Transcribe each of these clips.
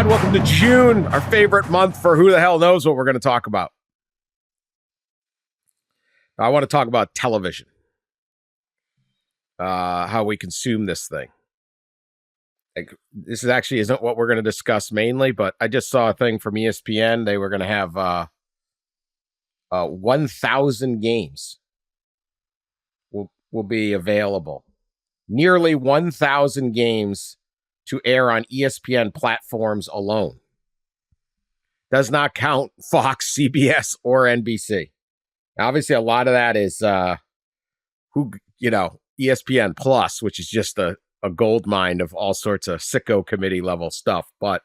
God, welcome to June, our favorite month for who the hell knows what we're going to talk about. I want to talk about television, how we consume this thing. Like, this is actually isn't what we're going to discuss mainly, but I just saw a thing from ESPN. They were going to have 1,000 games will be available. Nearly 1,000 games to air on ESPN platforms alone. Does not count Fox, CBS, or NBC. Now, obviously, a lot of that is ESPN Plus, which is just a gold mine of all sorts of sicko committee level stuff. But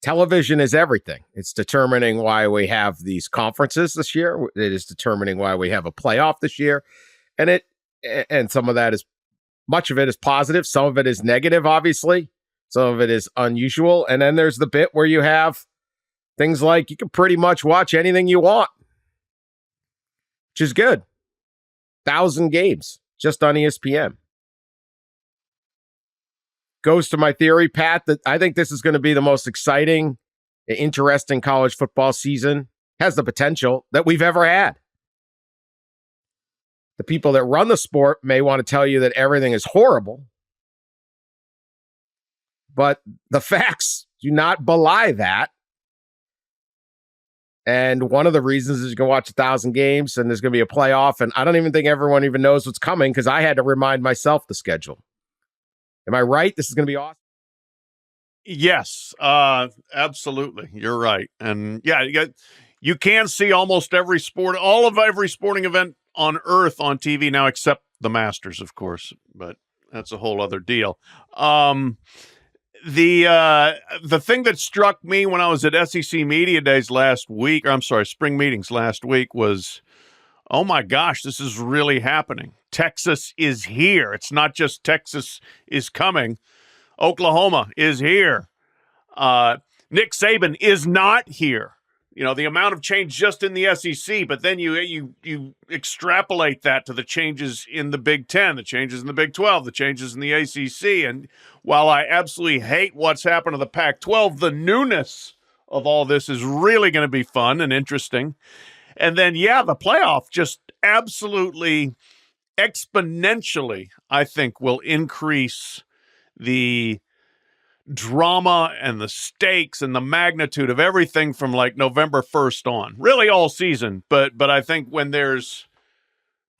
television is everything. It's determining why we have these conferences this year. It is determining why we have a playoff this year. And some of that is, much of it is positive. Some of it is negative, obviously. Some of it is unusual. And then there's the bit where you have things like you can pretty much watch anything you want, which is good. 1,000 games just on ESPN. Goes to my theory, Pat, that I think this is going to be the most exciting, interesting college football season, has the potential, that we've ever had. The people that run the sport may want to tell you that everything is horrible, but the facts do not belie that. And one of the reasons is you can watch 1,000 games and there's going to be a playoff. And I don't even think everyone even knows what's coming because I had to remind myself the schedule. Am I right? This is going to be awesome. Yes, absolutely. You're right. And yeah, you can see almost every sporting event on earth on TV now, except the Masters, of course, but that's a whole other deal. The thing that struck me when I was at SEC Media Days spring meetings last week was, oh my gosh, this is really happening. Texas is here. It's not just Texas is coming. Oklahoma is here. Nick Saban is not here. You know, the amount of change just in the SEC, but then you extrapolate that to the changes in the Big Ten, the changes in the Big 12, the changes in the ACC. And while I absolutely hate what's happened to the Pac-12, the newness of all this is really going to be fun and interesting. And then, the playoff just absolutely exponentially, I think, will increase the drama and the stakes and the magnitude of everything from like November 1st on, really all season. But I think when there's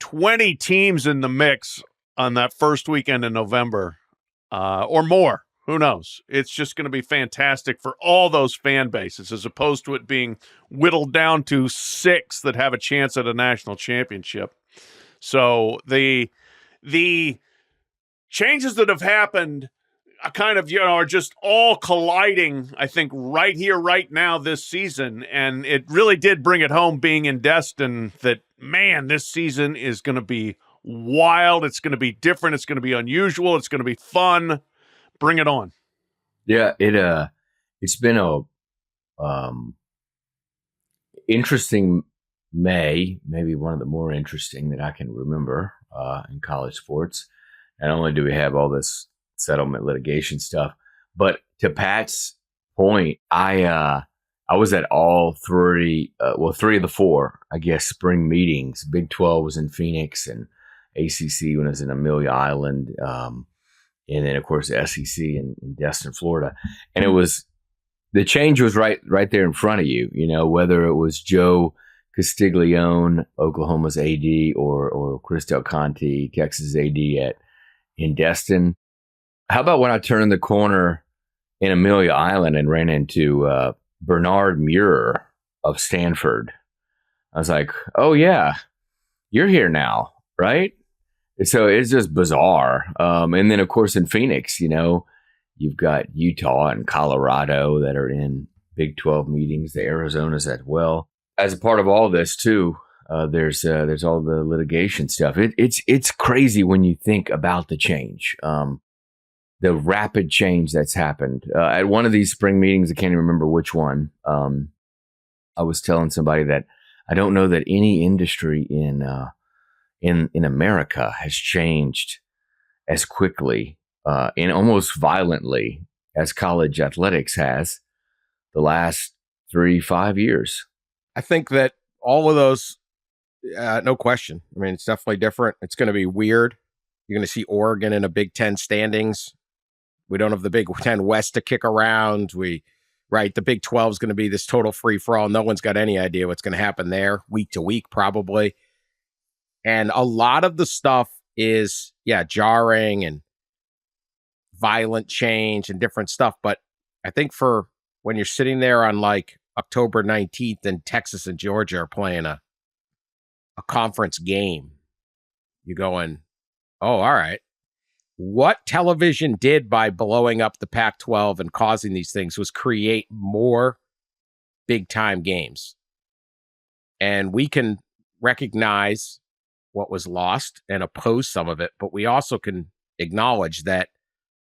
20 teams in the mix on that first weekend in November, or more, who knows? It's just going to be fantastic for all those fan bases, as opposed to it being whittled down to 6 that have a chance at a national championship. So the changes that have happened are just all colliding, I think, right here, right now this season. And it really did bring it home being in Destin that, man, this season is going to be wild. It's going to be different. It's going to be unusual. It's going to be fun. Bring it on. Yeah, it's been a interesting May, maybe one of the more interesting that I can remember in college sports. Not only do we have all this settlement litigation stuff, but to Pat's point, I was at all three of the 4, I guess, spring meetings. Big 12 was in Phoenix, and ACC when it was in Amelia Island, and then of course the SEC in Destin, Florida. And it was, the change was right there in front of you. You know, whether it was Joe Castiglione, Oklahoma's AD, or Chris Del Conte, Texas AD in Destin. How about when I turned the corner in Amelia Island and ran into Bernard Muir of Stanford? I was like, oh, yeah, you're here now, right? So it's just bizarre. And then, of course, in Phoenix, you know, you've got Utah and Colorado that are in Big 12 meetings, the Arizonas as well. As a part of all this, too, there's all the litigation stuff. It's crazy when you think about the change. The rapid change that's happened. At one of these spring meetings, I can't even remember which one, I was telling somebody that I don't know that any industry in America has changed as quickly and almost violently as college athletics has the last 3-5 years. I think that all of those, no question. I mean, it's definitely different. It's going to be weird. You're going to see Oregon in a Big Ten standings. We don't have the Big Ten West to kick around. The Big 12 is going to be this total free for all. No one's got any idea what's going to happen there week to week, probably. And a lot of the stuff is, jarring and violent change and different stuff. But I think for when you're sitting there on like October 19th and Texas and Georgia are playing a conference game, you're going, oh, all right. What television did by blowing up the Pac-12 and causing these things was create more big-time games. And we can recognize what was lost and oppose some of it, but we also can acknowledge that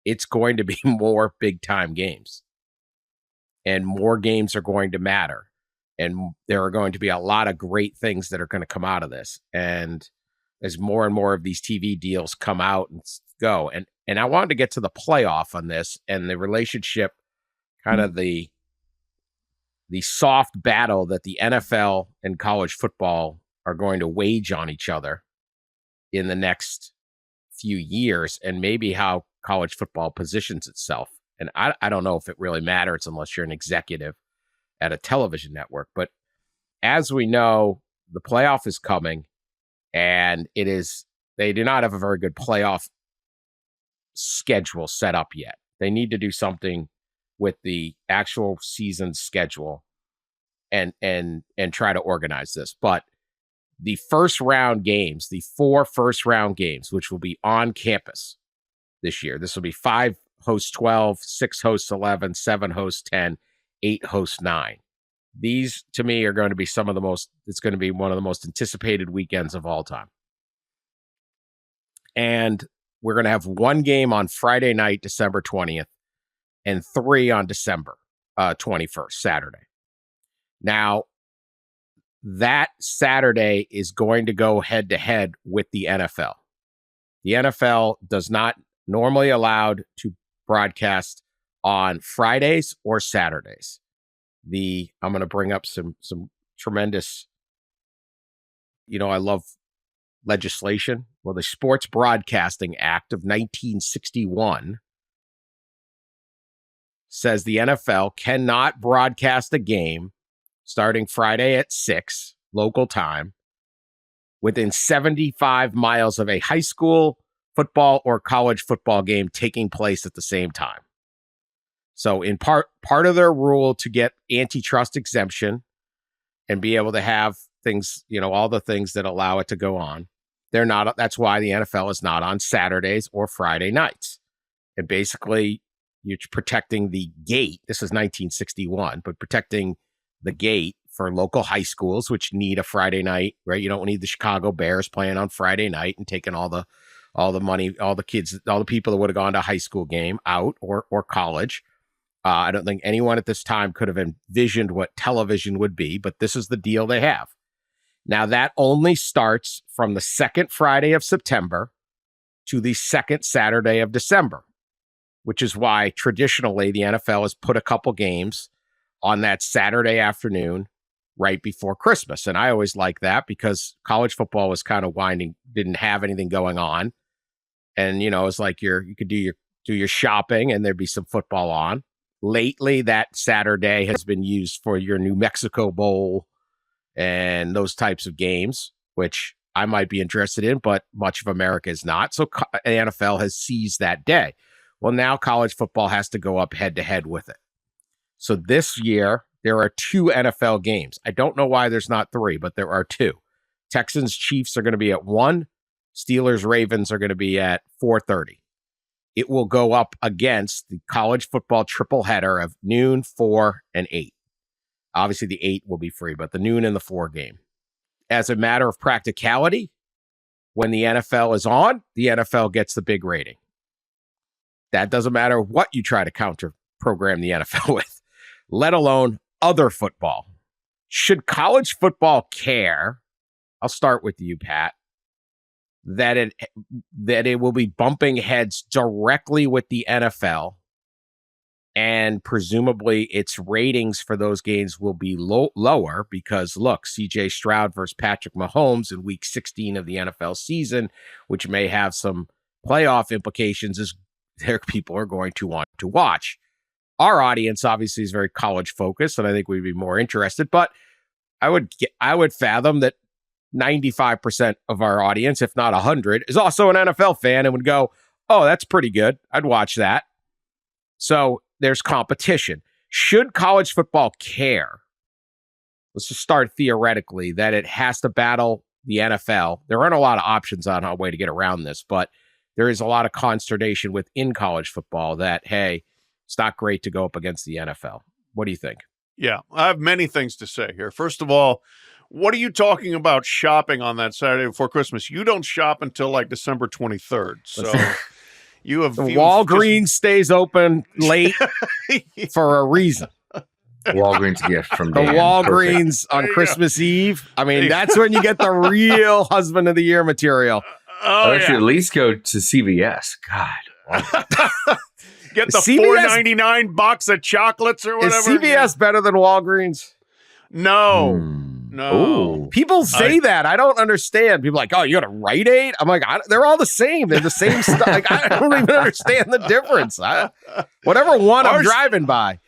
it's going to be more big-time games. And more games are going to matter. And there are going to be a lot of great things that are going to come out of this. And as more and more of these TV deals come out and go. And I wanted to get to the playoff on this and the relationship, kind of the soft battle that the NFL and college football are going to wage on each other in the next few years, and maybe how college football positions itself. And I don't know if it really matters unless you're an executive at a television network. But as we know, the playoff is coming, and they do not have a very good playoff schedule set up yet. They need to do something with the actual season schedule and try to organize this. But the first round games, the 4 first round games, which will be on campus this year, this will be 5 hosts 12, 6 hosts 11, 7 hosts 10, 8 hosts 9. These, to me, are going to be it's going to be one of the most anticipated weekends of all time. And we're going to have 1 game on Friday night, December 20th, and 3 on December 21st, Saturday. Now, that Saturday is going to go head-to-head with the NFL. The NFL does not normally allowed to broadcast on Fridays or Saturdays. I'm going to bring up some tremendous, I love legislation. Well, the Sports Broadcasting Act of 1961 says the NFL cannot broadcast a game starting Friday at 6 local time within 75 miles of a high school football or college football game taking place at the same time. So in part of their rule to get antitrust exemption and be able to have things, all the things that allow it to go on, that's why the NFL is not on Saturdays or Friday nights. And basically you're protecting the gate. This is 1961, but protecting the gate for local high schools, which need a Friday night, right? You don't need the Chicago Bears playing on Friday night and taking all the money, all the kids, all the people that would have gone to a high school game out or college. I don't think anyone at this time could have envisioned what television would be, but this is the deal they have. Now, that only starts from the second Friday of September to the second Saturday of December, which is why traditionally the NFL has put a couple games on that Saturday afternoon right before Christmas. And I always like that because college football was kind of didn't have anything going on. And, it's like you could do your shopping and there'd be some football on. Lately, that Saturday has been used for your New Mexico Bowl and those types of games, which I might be interested in, but much of America is not. So the NFL has seized that day. Well, now college football has to go up head-to-head with it. So this year, there are 2 NFL games. I don't know why there's not 3, but there are 2. Texans-Chiefs are going to be at 1. Steelers-Ravens are going to be at 4:30. It will go up against the college football triple header of noon, 4, and 8. Obviously, the 8 will be free, but the noon and the 4 game. As a matter of practicality, when the NFL is on, the NFL gets the big rating. That doesn't matter what you try to counter program the NFL with, let alone other football. Should college football care? I'll start with you, Pat. That it will be bumping heads directly with the NFL And presumably its ratings for those games will be lower because, look, C.J. Stroud versus Patrick Mahomes in week 16 of the NFL season, which may have some playoff implications, is there people are going to want to watch. Our audience obviously is very college focused, and I think we'd be more interested, but I would fathom that 95% of our audience, if not 100, is also an NFL fan and would go, oh, that's pretty good. I'd watch that. So there's competition. Should college football care? Let's just start theoretically that it has to battle the NFL. There aren't a lot of options on a way to get around this, but there is a lot of consternation within college football that, hey, it's not great to go up against the NFL. What do you think? Yeah, I have many things to say here. First of all, what are you talking about shopping on that Saturday before Christmas? You don't shop until like December 23rd. So you have Walgreens stays open late for a reason. Walgreens gift from the Dan. Walgreens on Christmas Eve. I mean, that's when you get the real husband of the year material. I should at least go to CVS. God. Get the $4.99 box of chocolates or whatever. Is CVS better than Walgreens? No. No. Ooh. People say that. I don't understand. People are like, oh, you got a Rite Aid? I'm like, they're all the same. They're the same stuff. Like, I don't even understand the difference. Whatever one I'm driving by.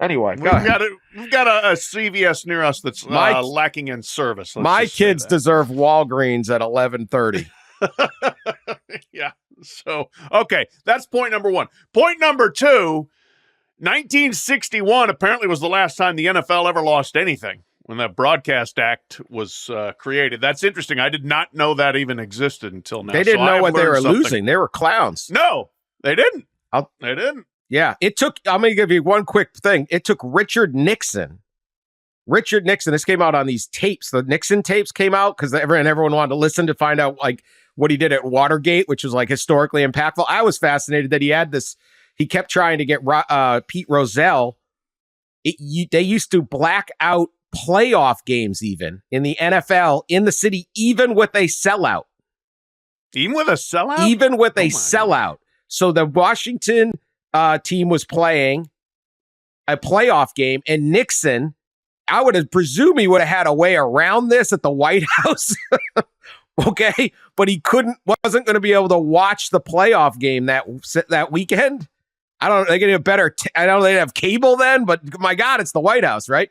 Anyway, we've got a CVS near us that's lacking in service. My kids deserve Walgreens at 11:30. Yeah. So, okay, that's point number one. Point number two, 1961 apparently was the last time the NFL ever lost anything when that Broadcast Act was created. That's interesting. I did not know that even existed until now. They didn't know what they were losing. They were clowns. No, they didn't. They didn't. Yeah, it took, I'm going to give you one quick thing. It took Richard Nixon, this came out on these tapes. The Nixon tapes came out because everyone wanted to listen to find out like what he did at Watergate, which was like historically impactful. I was fascinated that he had this, he kept trying to get Pete Rozelle. They used to black out playoff games even in the NFL in the city, even with a sellout. Even with a sellout? Even with a sellout. So the Washington team was playing a playoff game, and Nixon, I would have presumed he would have had a way around this at the White House. Okay, but he wasn't going to be able to watch the playoff game that weekend. I don't know. They get a better. I don't know. They have cable then, but my God, it's the White House, right?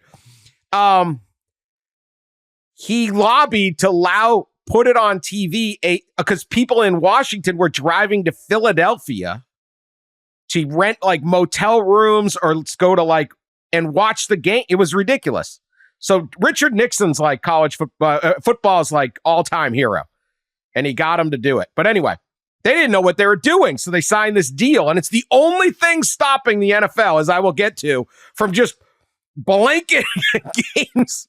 He lobbied to put it on TV because people in Washington were driving to Philadelphia to rent like motel rooms or let's go to and watch the game. It was ridiculous. So Richard Nixon's like college football is like all-time hero, and he got him to do it. But anyway, they didn't know what they were doing, so they signed this deal, and it's the only thing stopping the NFL, as I will get to, from just blanketing games.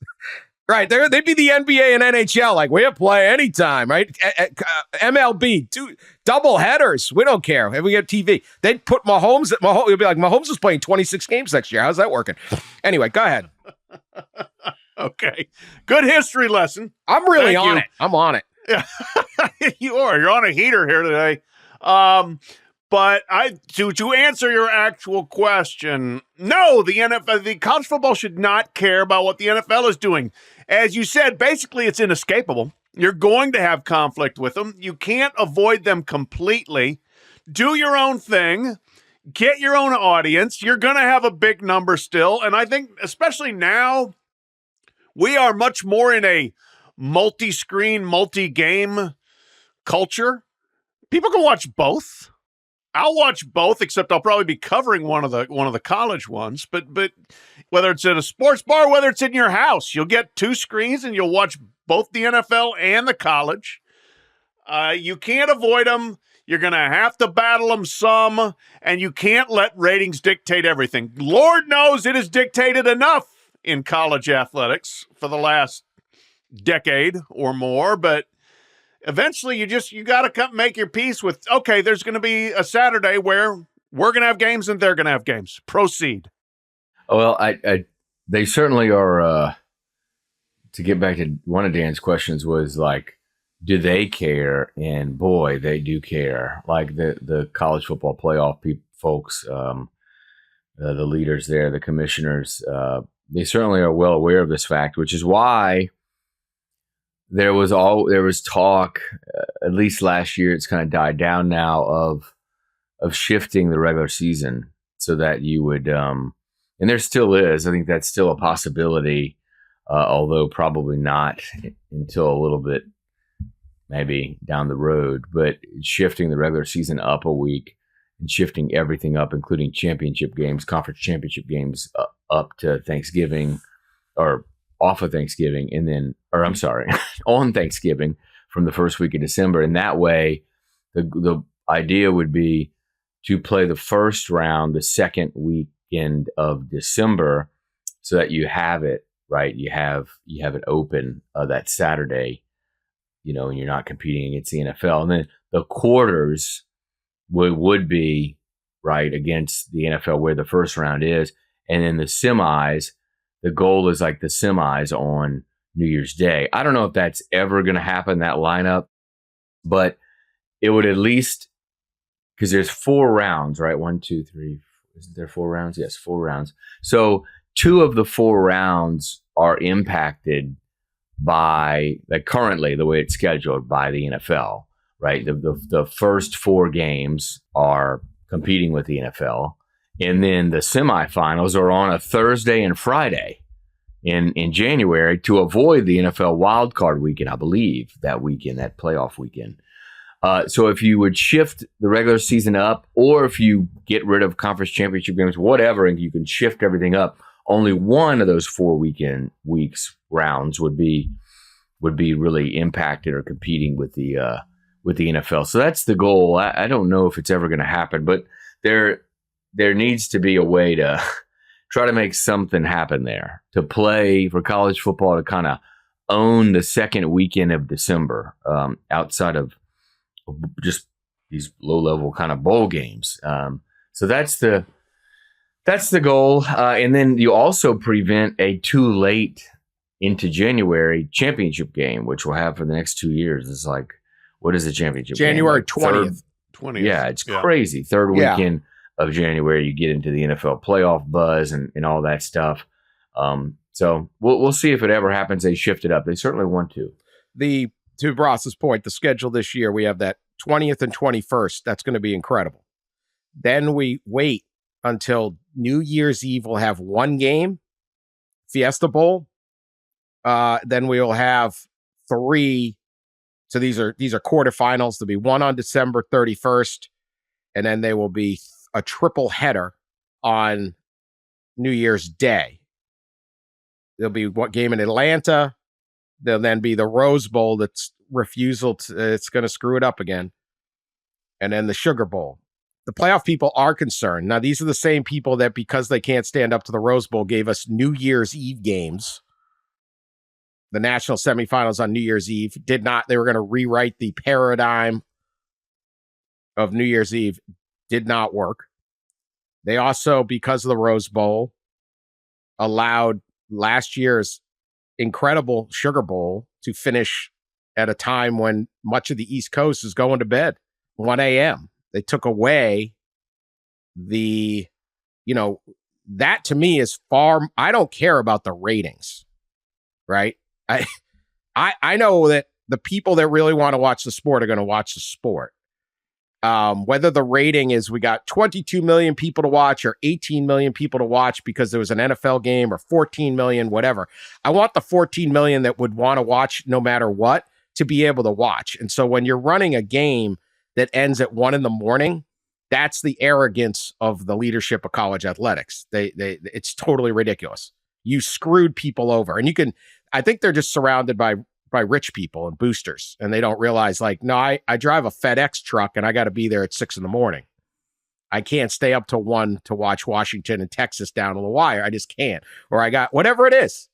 Right, they'd be the NBA and NHL, like we'll play anytime, right? MLB, double headers, we don't care if we get TV. They'd put Mahomes. You'll be like, Mahomes is playing 26 games next year. How's that working? Anyway, go ahead. Okay, good history lesson. I'm really on it. I'm on it. Yeah, you are. You're on a heater here today. But to answer your actual question, no, the college football should not care about what the NFL is doing. As you said, basically it's inescapable. You're going to have conflict with them. You can't avoid them completely. Do your own thing. Get your own audience. You're going to have a big number still. And I think especially now, we are much more in a multi-screen, multi-game culture. People can watch both. I'll watch both, except I'll probably be covering one of the college ones. But whether it's at a sports bar, whether it's in your house, you'll get two screens and you'll watch both the NFL and the college. You can't avoid them. You're going to have to battle them some, and you can't let ratings dictate everything. Lord knows it has dictated enough in college athletics for the last decade or more, but eventually you got to make your peace with, okay, there's going to be a Saturday where we're going to have games and they're going to have games. Proceed. Well, they certainly are, to get back to one of Dan's questions was like, do they care? And boy, they do care. Like the college football playoff folks, the leaders there, the commissioners, they certainly are well aware of this fact, which is why there was talk, at least last year, it's kind of died down now, of shifting the regular season so that you would, and there still is, I think that's still a possibility, although probably not until a little bit maybe down the road, but shifting the regular season up a week and shifting everything up, including championship games, conference championship games, up to Thanksgiving or off of Thanksgiving, and then, or I'm sorry, on Thanksgiving from the first week of December. And that way, the idea would be to play the first round the second weekend of December, so that you have it right. You have it open that Saturday, and you're not competing against the NFL. And then the quarters would be right against the NFL where the first round is, and then the semis. The goal is like the semis on New Year's Day. I don't know if that's ever going to happen, that lineup, but it would at least, because there's 4 rounds, right? 1, 2, 3. Isn't there 4 rounds? Yes, 4 rounds. So 2 of the 4 rounds are impacted by, like currently the way it's scheduled, by the NFL, right? The first 4 games are competing with the NFL. And then the semifinals are on a Thursday and Friday in January to avoid the NFL wildcard weekend, I believe, that weekend, that playoff weekend. So if you would shift the regular season up, or if you get rid of conference championship games, whatever, and you can shift everything up, only one of those 4 weeks rounds would be really impacted or competing with the NFL. So that's the goal. I don't know if it's ever going to happen, but there needs to be a way to try to make something happen there, to play for college football, to kind of own the second weekend of December, outside of just these low-level kind of bowl games. So that's the goal. And then you also prevent a too late into January championship game, which we'll have for the next 2 years. It's like, what is the championship January game? Like 20th. 20th. Yeah, it's crazy. Third weekend of January, you get into the NFL playoff buzz and all that stuff. So we'll see if it ever happens. They shift it up. They certainly want to. To Ross's point, the schedule this year, we have that 20th and 21st. That's going to be incredible. Then we wait until New Year's Eve. We'll have 1 game, Fiesta Bowl. Then we will have 3. So these are quarterfinals. There'll be 1 on December 31st, and then they will be a triple header on New Year's Day. There'll be one game in Atlanta. There'll then be the Rose Bowl that's it's going to screw it up again. And then the Sugar Bowl. The playoff people are concerned. Now, these are the same people that, because they can't stand up to the Rose Bowl, gave us New Year's Eve games. The national semifinals on New Year's Eve they were going to rewrite the paradigm of New Year's Eve. Did not work. They also, because of the Rose Bowl, allowed last year's incredible Sugar Bowl to finish at a time when much of the East Coast is going to bed, 1 a.m. They took away that to me is far. I don't care about the ratings, right? I know that the people that really want to watch the sport are going to watch the sport. Whether the rating is we got 22 million people to watch or 18 million people to watch because there was an NFL game, or 14 million, whatever. I want the 14 million that would want to watch no matter what to be able to watch. And so when you're running a game that ends at 1 a.m, that's the arrogance of the leadership of college athletics. It's totally ridiculous. You screwed people over, and I think they're just surrounded by rich people and boosters, and they don't realize, like, no, I drive a FedEx truck and I got to be there at 6 a.m. I can't stay up till 1 to watch Washington and Texas down to the wire. I just can't. Or I got whatever it is.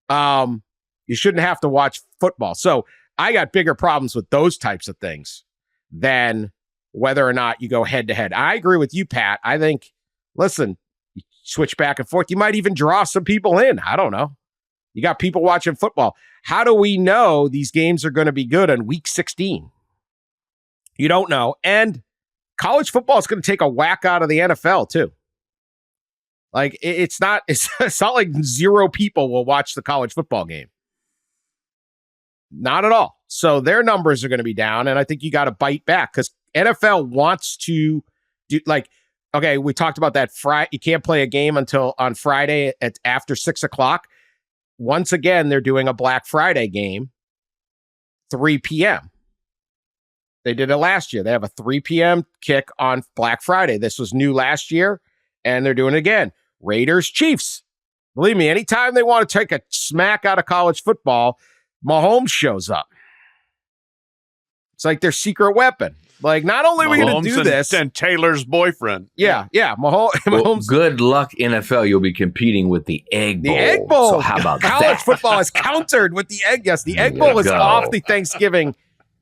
You shouldn't have to watch football. So I got bigger problems with those types of things than whether or not you go head to head. I agree with you, Pat. I think, listen, you switch back and forth. You might even draw some people in. I don't know. You got people watching football. How do we know these games are going to be good on week 16? You don't know. And college football is going to take a whack out of the NFL too. Like it's not like 0 people will watch the college football game. Not at all. So their numbers are going to be down, and I think you got to bite back because NFL wants to do like, okay, we talked about that Friday. You can't play a game until on Friday at after 6:00. Once again, they're doing a Black Friday game, 3 p.m. They did it last year. They have a 3 p.m. kick on Black Friday. This was new last year, and they're doing it again. Raiders, Chiefs. Believe me, anytime they want to take a smack out of college football, Mahomes shows up. It's like their secret weapon. Like, not only are we going to do this. And Taylor's boyfriend. Yeah. Mahomes. Good luck, NFL. You'll be competing with the Egg Bowl. The Egg Bowl. So how about college that? football is countered with the Egg. Yes, the Egg Bowl is off the Thanksgiving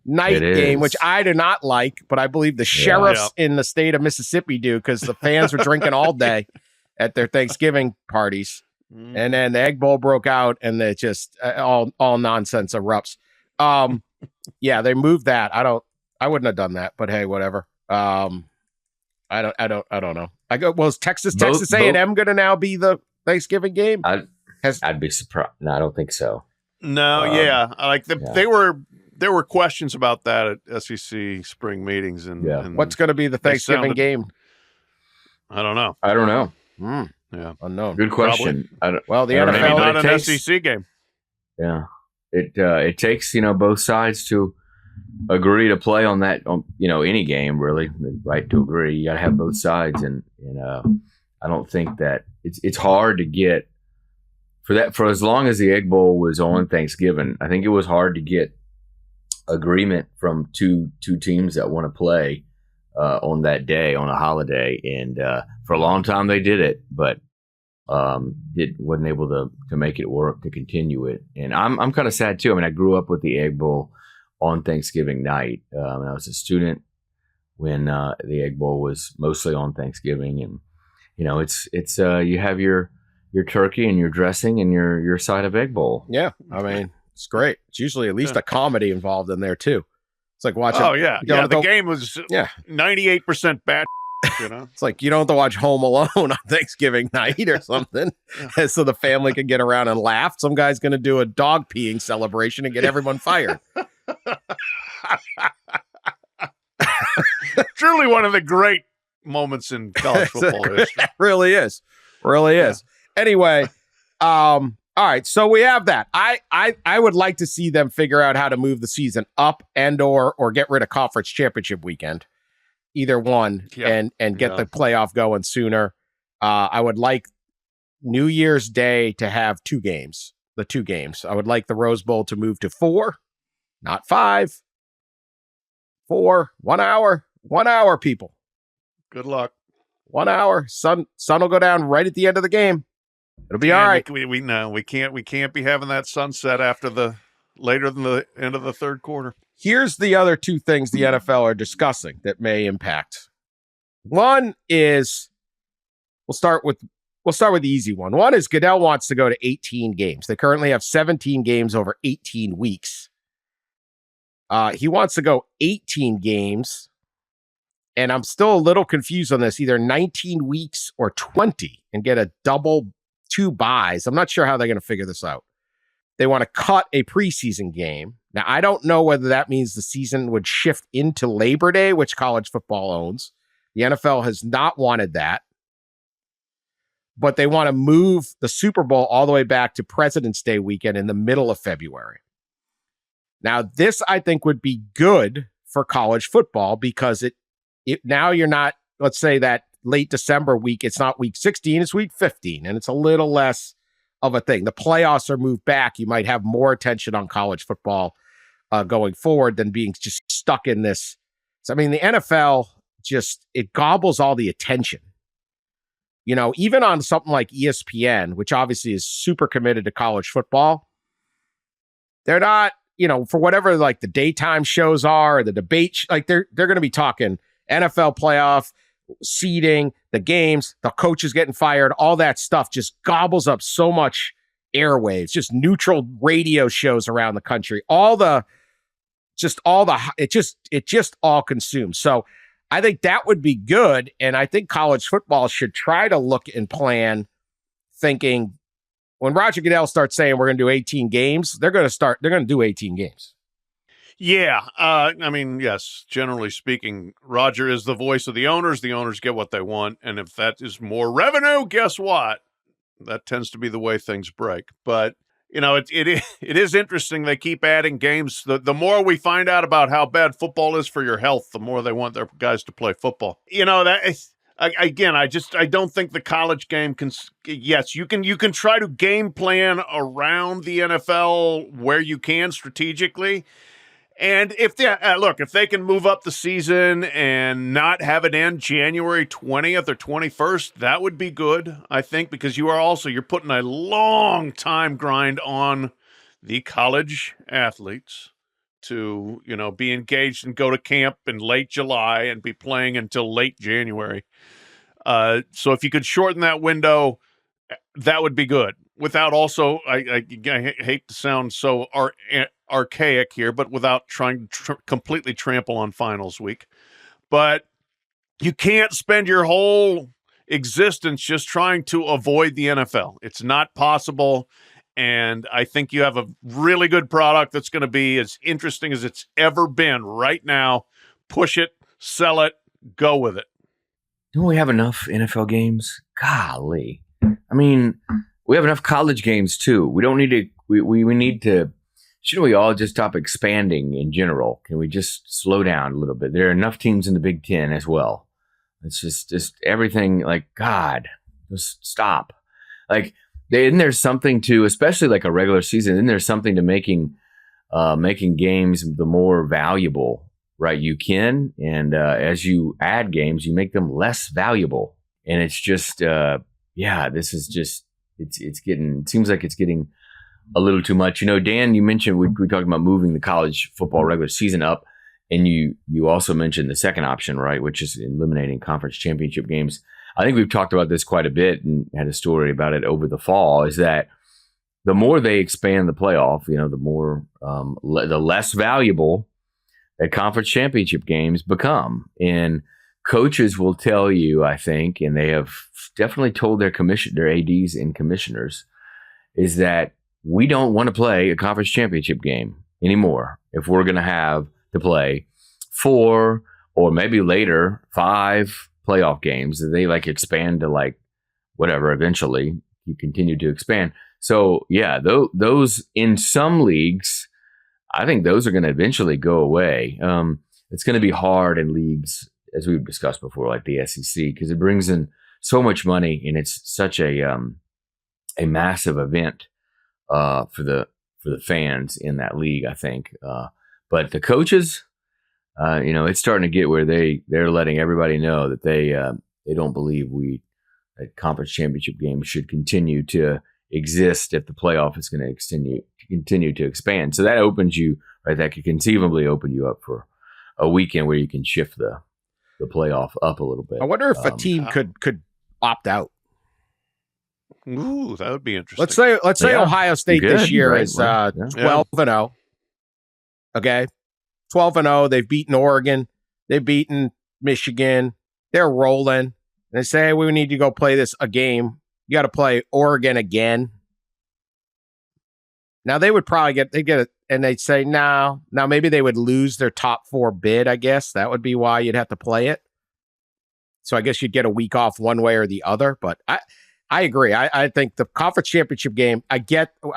night game, which I do not like, but I believe the sheriffs in the state of Mississippi do because the fans were drinking all day at their Thanksgiving parties. And then the Egg Bowl broke out, and they just all nonsense erupts. Yeah, they moved that. I wouldn't have done that, but hey, whatever. I don't know. Was Texas A&M going to now be the Thanksgiving game? I'd be surprised. No, I don't think so. No, there were questions about that at SEC spring meetings, and what's going to be the Thanksgiving game? I don't know. Yeah, unknown. Good question. The NFL NFL not an SEC game. Yeah, it takes both sides to agree to play on that. Any game really, the right to agree. You got to have both sides, and I don't think that it's hard to get for as long as the Egg Bowl was on Thanksgiving. I think it was hard to get agreement from two teams that want to play on that day, on a holiday, and for a long time they did it, but wasn't able to make it work to continue it. And I'm kind of sad too. I mean, I grew up with the Egg Bowl on Thanksgiving night. I was a student when the Egg Bowl was mostly on Thanksgiving, and it's you have your turkey and your dressing and your side of Egg Bowl. Yeah, I mean, it's great. It's usually at least a comedy involved in there too. It's like watching. Oh yeah, the game was 98% bad. It's like you don't have to watch Home Alone on Thanksgiving night or something, so the family can get around and laugh. Some guy's going to do a dog peeing celebration and get everyone fired. Truly one of the great moments in college football history. It really is. Anyway, all right, so we have that. I would like to see them figure out how to move the season up and or get rid of conference championship weekend. Either one, and get the playoff going sooner. I would like New Year's Day to have the 2 games. I would like the Rose Bowl to move to 4, not 5. 4, 1 hour, 1 hour, people. Good luck. 1 hour. Sun will go down right at the end of the game. It'll be all right. We can't be having that sunset after later than the end of the third quarter. Here's the other 2 things the NFL are discussing that may impact. One is we'll start with the easy one. One is Goodell wants to go to 18 games. They currently have 17 games over 18 weeks. He wants to go 18 games, and I'm still a little confused on this, either 19 weeks or 20, and get a double 2 buys. I'm not sure how they're going to figure this out. They want to cut a preseason game. Now, I don't know whether that means the season would shift into Labor Day, which college football owns. The NFL has not wanted that. But they want to move the Super Bowl all the way back to President's Day weekend in the middle of February. Now, this, I think, would be good for college football because now you're not, let's say that late December week, it's not week 16, it's week 15, and it's a little less of a thing. The playoffs are moved back. You might have more attention on college football going forward than being just stuck in this. So, I mean, the NFL it gobbles all the attention. Even on something like ESPN, which obviously is super committed to college football, they're not, for whatever like the daytime shows are, or the debate, they're going to be talking NFL playoff, seeding, the games, the coaches getting fired, all that stuff just gobbles up so much airwaves, just neutral radio shows around the country, it just all consumes. So I think that would be good. And I think college football should try to look and plan, thinking when Roger Goodell starts saying we're going to do 18 games, they're going to do 18 games. Yeah. I mean, yes, generally speaking, Roger is the voice of the owners. The owners get what they want. And if that is more revenue, guess what? That tends to be the way things break. But, it is interesting. They keep adding games. The more we find out about how bad football is for your health, the more they want their guys to play football. I don't think the college game can. Yes, you can try to game plan around the NFL where you can strategically. And if they can move up the season and not have it end January 20th or 21st, that would be good, I think, because you're putting a long time grind on the college athletes to, be engaged and go to camp in late July and be playing until late January. So if you could shorten that window, that would be good. Without also, I hate to sound so archaic here, but without trying to completely trample on finals week. But you can't spend your whole existence just trying to avoid the NFL. It's not possible. And I think you have a really good product that's going to be as interesting as it's ever been right now. Push it, sell it, go with it. Don't we have enough NFL games? Golly. I mean, we have enough college games too. We don't need to, we need to, shouldn't we all just stop expanding in general? Can we just slow down a little bit? There are enough teams in the Big Ten as well. It's just everything, like, God, just stop. Like, isn't there something to, especially like a regular season, isn't there something to making games the more valuable, right? You can, and as you add games, you make them less valuable. And it's just, this is just, it seems like it's getting a little too much. Dan, you mentioned, we talked about moving the college football regular season up, and you also mentioned the second option, right, which is eliminating conference championship games. I think we've talked about this quite a bit and had a story about it over the fall, is that the more they expand the playoff, the more, the less valuable that conference championship games become. And coaches will tell you, I think, and they have definitely told their ADs and commissioners, is that we don't want to play a conference championship game anymore if we're going to have to play 4 or maybe later 5 playoff games. They expand to whatever. Eventually, you continue to expand. So yeah, those in some leagues, I think those are going to eventually go away. It's going to be hard in leagues, as we've discussed before, like the SEC, because it brings in so much money and it's such a massive event for the fans in that league, I think. But the coaches, it's starting to get where they're letting everybody know that they don't believe that conference championship games should continue to exist if the playoff is going to continue to expand. So that opens you, right? That could conceivably open you up for a weekend where you can shift the playoff up a little bit. I wonder if a team could opt out. Ooh, that would be interesting. Let's say Ohio State this year is 12-0. Okay, 12-0. They've beaten Oregon. They've beaten Michigan. They're rolling. And they say, hey, we need to go play a game. You got to play Oregon again. Now they would probably get it, and they'd say no. Now maybe they would lose their top 4 bid. I guess that would be why you'd have to play it. So I guess you'd get a week off one way or the other. But I agree. I think the conference championship game, I've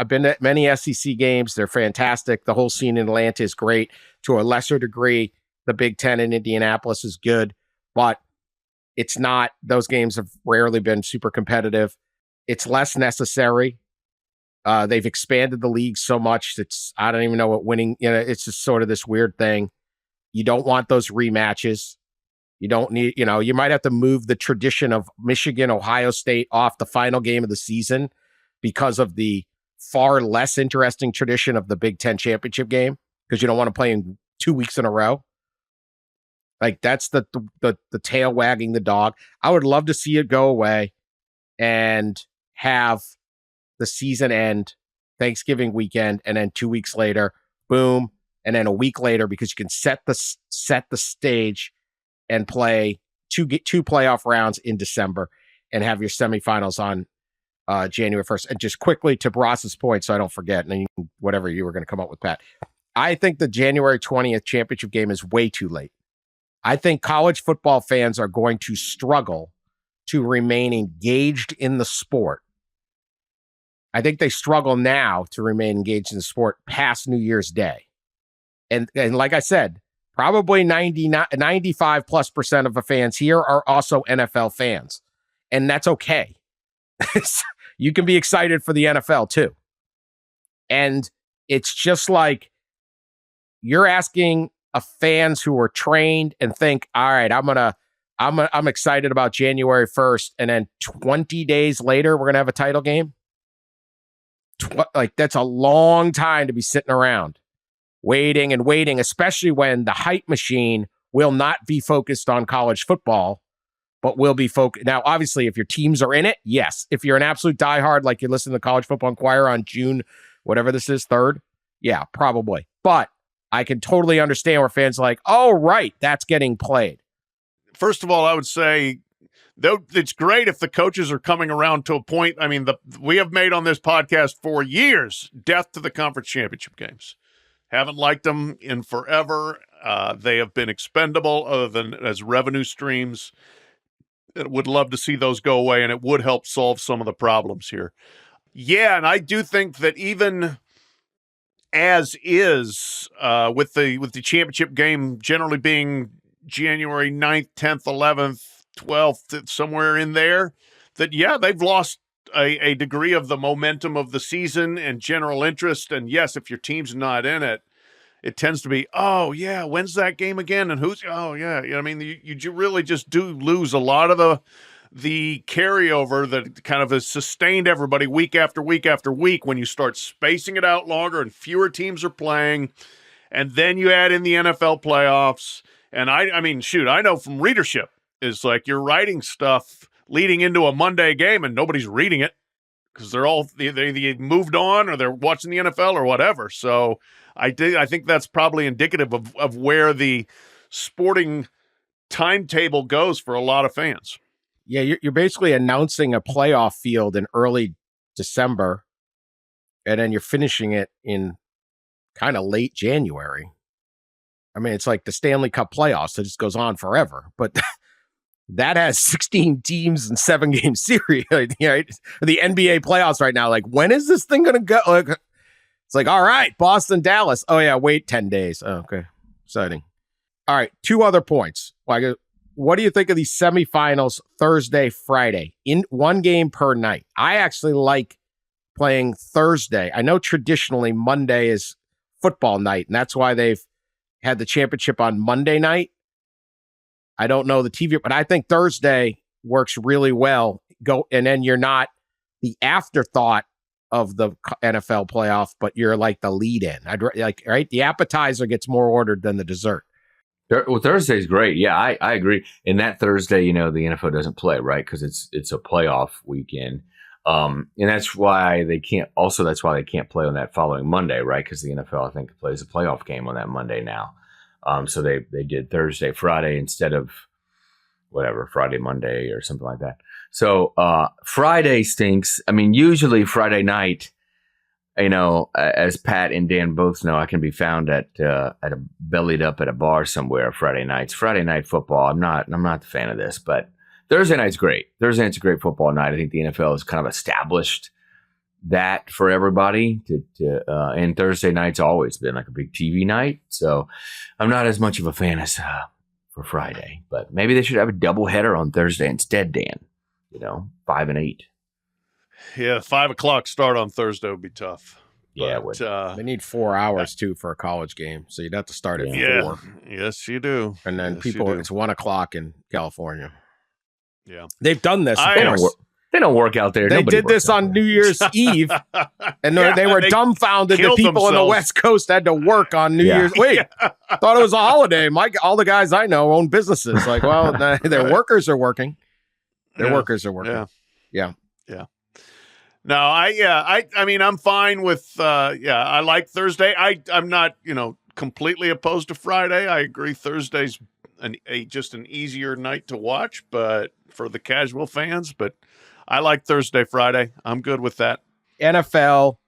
been at many SEC games. They're fantastic. The whole scene in Atlanta is great. To a lesser degree, the Big Ten in Indianapolis is good, but it's not, those games have rarely been super competitive. It's less necessary. They've expanded the league so much. I don't even know what winning, it's just sort of this weird thing. You don't want those rematches. You don't need, you might have to move the tradition of Michigan, Ohio State off the final game of the season because of the far less interesting tradition of the Big Ten championship game, because you don't want to play in 2 weeks in a row. Like, that's the tail wagging the dog. I would love to see it go away and have the season end Thanksgiving weekend, and then 2 weeks later, boom, and then a week later, because you can set the stage and play two playoff rounds in December and have your semifinals on January 1st. And just quickly to Bross's point, so I don't forget, and then whatever you were going to come up with, Pat. I think the January 20th championship game is way too late. I think college football fans are going to struggle to remain engaged in the sport. I think they struggle now to remain engaged in the sport past New Year's Day. And like I said, probably 95+% of the fans here are also NFL fans. And that's okay. You can be excited for the NFL too. And it's just like you're asking fans who are trained and think, all right, I'm excited about January 1st. And then 20 days later, we're going to have a title game. Like, that's a long time to be sitting around waiting and waiting, especially when the hype machine will not be focused on college football, but will be focused. Now, obviously, if your teams are in it, yes. If you're an absolute diehard, like you listen to the College Football Enquirer on June, whatever this is, 3rd, yeah, probably. But I can totally understand where fans are like, oh, right, that's getting played. First of all, I would say, though, it's great if the coaches are coming around to a point. I mean, we have made on this podcast for years, death to the conference championship games. Haven't liked them in forever. They have been expendable other than as revenue streams. Would love to see those go away, and it would help solve some of the problems here. Yeah, and I do think that even as is, with the championship game generally being January 9th, 10th, 11th, 12th, somewhere in there, that, yeah, they've lost a degree of the momentum of the season and general interest. And yes, if your team's not in it, it tends to be, oh, yeah, when's that game again? And oh, yeah. I mean, you really just do lose a lot of the carryover that kind of has sustained everybody week after week after week when you start spacing it out longer and fewer teams are playing. And then you add in the NFL playoffs. And I mean, shoot, I know from readership, is like you're writing stuff leading into a Monday game and nobody's reading it because they moved on or they're watching the NFL or whatever. So I think that's probably indicative of where the sporting timetable goes for a lot of fans. Yeah, you're basically announcing a playoff field in early December, and then you're finishing it in kind of late January. I mean, it's like the Stanley Cup playoffs. It just goes on forever. But that has 16 teams and 7-game series. Right? The NBA playoffs right now, like, when is this thing going to go? Like, it's like, all right, Boston, Dallas. Oh, yeah, wait 10 days. Oh, okay, exciting. All right, 2 other points. What do you think of these semifinals Thursday, Friday, in 1 game per night? I actually like playing Thursday. I know traditionally Monday is football night, and that's why they've had the championship on Monday night. I don't know the TV, but I think Thursday works really well. And then you're not the afterthought of the NFL playoff, but you're like the lead in. Right? The appetizer gets more ordered than the dessert. Well, Thursday's great. Yeah, I agree. And that Thursday, the NFL doesn't play, right? Because it's a playoff weekend. And that's why they can't. Also, that's why they can't play on that following Monday, right? Because the NFL, I think, plays a playoff game on that Monday now. So they did Thursday, Friday instead of whatever, Friday, Monday or something like that. So Friday stinks. I mean, usually Friday night, as Pat and Dan both know, I can be found at a bellied up at a bar somewhere Friday nights. Friday night football, I'm not a fan of this, but Thursday night's great. Thursday night's a great football night. I think the NFL has kind of established that for everybody and Thursday night's always been like a big TV night. So I'm not as much of a fan as for Friday, but maybe they should have a doubleheader on Thursday instead, Dan, 5 and 8. Yeah. 5 o'clock start on Thursday would be tough. Yeah. They need 4 hours too for a college game. So you'd have to start at 4. Yes, you do. And then it's 1 o'clock in California. Yeah. They've done this. They don't work out there. They did this on New Year's Eve, and they were dumbfounded that people on the West Coast had to work on New Year's. Wait, thought it was a holiday. All the guys I know own businesses. Like, well, their workers are working. Workers are working. Yeah. No, I mean, I'm fine with. I like Thursday. I'm not, completely opposed to Friday. I agree. Thursday's just an easier night to watch, but for the casual fans. But I like Thursday, Friday. I'm good with that. NFL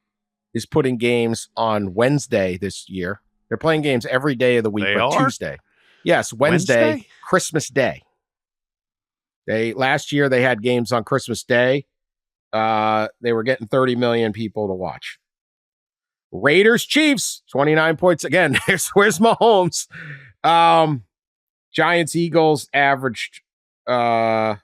is putting games on Wednesday this year. They're playing games every day of the week, but Tuesday. Yes, Wednesday, Christmas Day. Last year they had games on Christmas Day. They were getting 30 million people to watch. Raiders, Chiefs, 29 points. Again, where's Mahomes? Giants, Eagles averaged that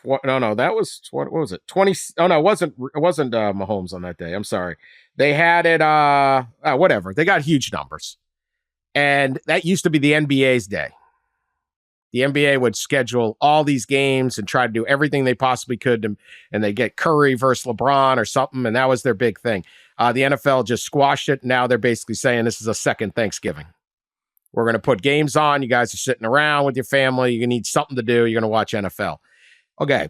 was what was it? 20. Oh no, it wasn't Mahomes on that day. I'm sorry. They had it whatever. They got huge numbers. And that used to be the NBA's day. The NBA would schedule all these games and try to do everything they possibly could, and they get Curry versus LeBron or something, and that was their big thing. The NFL just squashed it. Now they're basically saying this is a second Thanksgiving. We're going to put games on. You guys are sitting around with your family. You need something to do. You're going to watch NFL. Okay.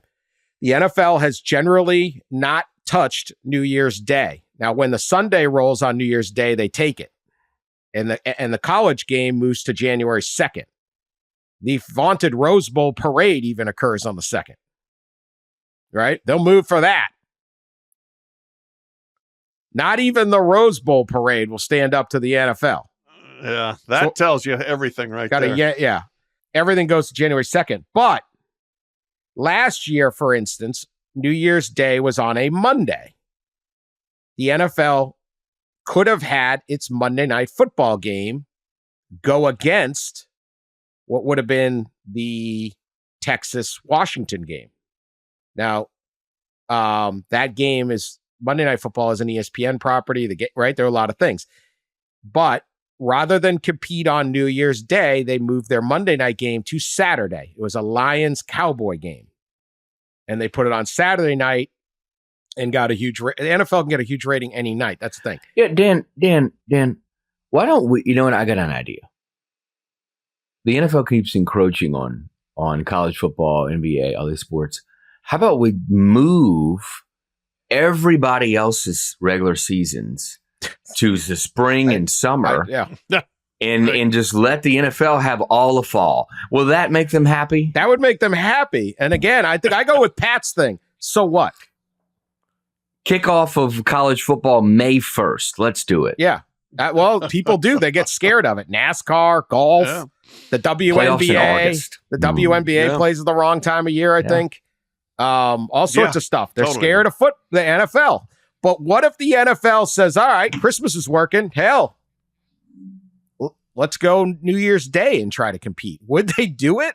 The NFL has generally not touched New Year's Day. Now, when the Sunday rolls on New Year's Day, they take it. And the college game moves to January 2nd. The vaunted Rose Bowl parade even occurs on the 2nd. Right? They'll move for that. Not even the Rose Bowl parade will stand up to the NFL. Yeah, that tells you everything right there. Yeah. Everything goes to January 2nd. But last year, for instance, New Year's Day was on a Monday. The NFL could have had its Monday Night Football game go against what would have been the Texas-Washington game. Now, that game is Monday Night Football is an ESPN property, right? There are a lot of things. But rather than compete on New Year's Day, they moved their Monday night game to Saturday. It was a Lions-Cowboy game. And they put it on Saturday night and got a huge the NFL can get a huge rating any night. That's the thing. Yeah, Dan, why don't we, you know what, I got an idea. The NFL keeps encroaching on college football, NBA, all these sports. How about we move everybody else's regular seasons to the spring and summer, and just let the NFL have all the fall? Will that make them happy? That would make them happy. And again, I think I go with Pat's thing. So what? Kickoff of college football May 1st. Let's do it. Yeah. Well, people do. They get scared of it. NASCAR, golf, the WNBA. The WNBA plays at the wrong time of year, I think. All sorts of stuff. They're scared of the NFL. But what if the NFL says, all right, Christmas is working. Hell, let's go New Year's Day and try to compete. Would they do it?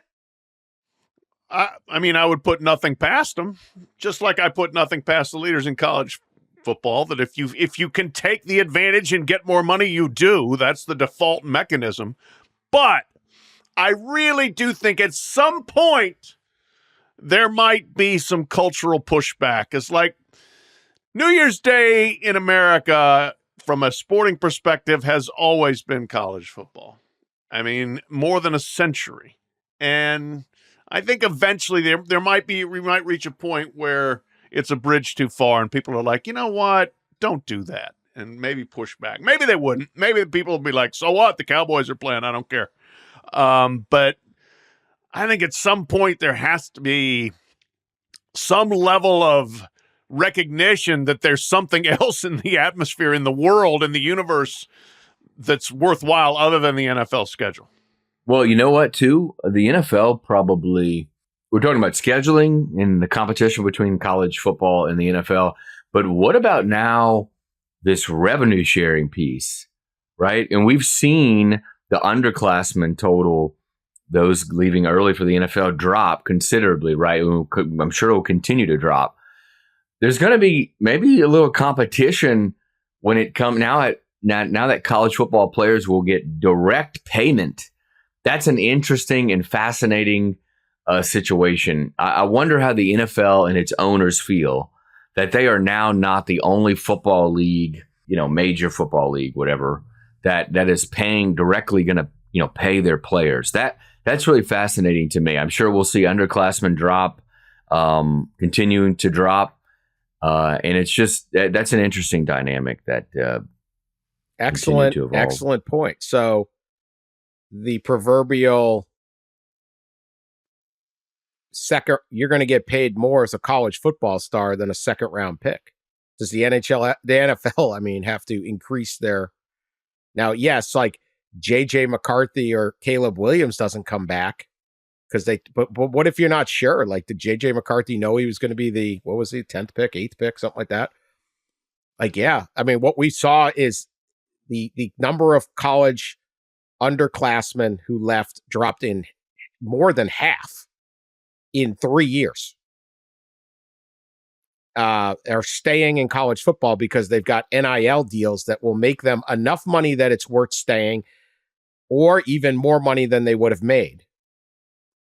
I mean, I would put nothing past them, just like I put nothing past the leaders in college football, that if you can take the advantage and get more money, you do. That's the default mechanism. But I really do think at some point there might be some cultural pushback. It's like New Year's Day in America, from a sporting perspective, has always been college football. I mean, more than a century. And I think eventually we might reach a point where it's a bridge too far and people are like, you know what? Don't do that. And maybe push back. Maybe they wouldn't. Maybe the people will be like, so what? The Cowboys are playing. I don't care. But I think at some point there has to be some level of recognition that there's something else in the atmosphere, in the world, in the universe that's worthwhile other than the NFL schedule. Well, you know what, too? The NFL probably, we're talking about scheduling and the competition between college football and the NFL, but what about now this revenue sharing piece, right? And we've seen the underclassmen total, those leaving early for the NFL, drop considerably, right? I'm sure it will continue to drop. There's going to be maybe a little competition when it comes now that college football players will get direct payment. That's an interesting and fascinating situation. I wonder how the NFL and its owners feel that they are now not the only football league, major football league, whatever, that is paying directly going to, pay their players. That's really fascinating to me. I'm sure we'll see underclassmen drop, continuing to drop. And it's just, that's an interesting dynamic that excellent point. So the proverbial second, you're going to get paid more as a college football star than a second round pick. Does the NFL, I mean, have to increase their, now, yes, like JJ McCarthy or Caleb Williams doesn't come back because but what if you're not sure? Like, did JJ McCarthy know he was going to be the, what was he, 10th pick, 8th pick, something like that? Like, yeah, I mean, what we saw is the number of college underclassmen who left dropped in more than half in 3 years. Are staying in college football because they've got NIL deals that will make them enough money that it's worth staying, or even more money than they would have made.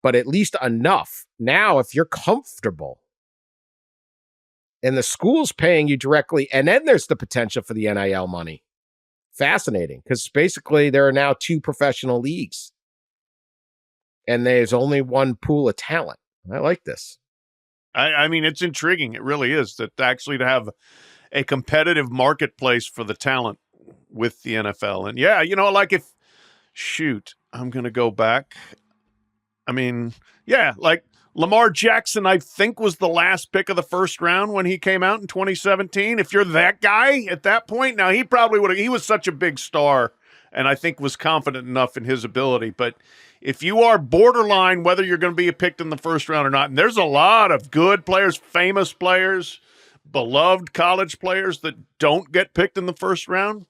But at least enough. Now, if you're comfortable and the school's paying you directly, and then there's the potential for the NIL money. Fascinating, because basically there are now 2 professional leagues and there's only one pool of talent. I like this. I mean, it's intriguing. It really is, that actually to have a competitive marketplace for the talent with the NFL. And yeah, you know, like I'm going to go back. I mean, yeah, like Lamar Jackson, I think, was the last pick of the first round when he came out in 2017. If you're that guy at that point, now he probably would have, he was such a big star and I think was confident enough in his ability. But if you are borderline whether you're going to be picked in the first round or not, and there's a lot of good players, famous players, beloved college players that don't get picked in the first round,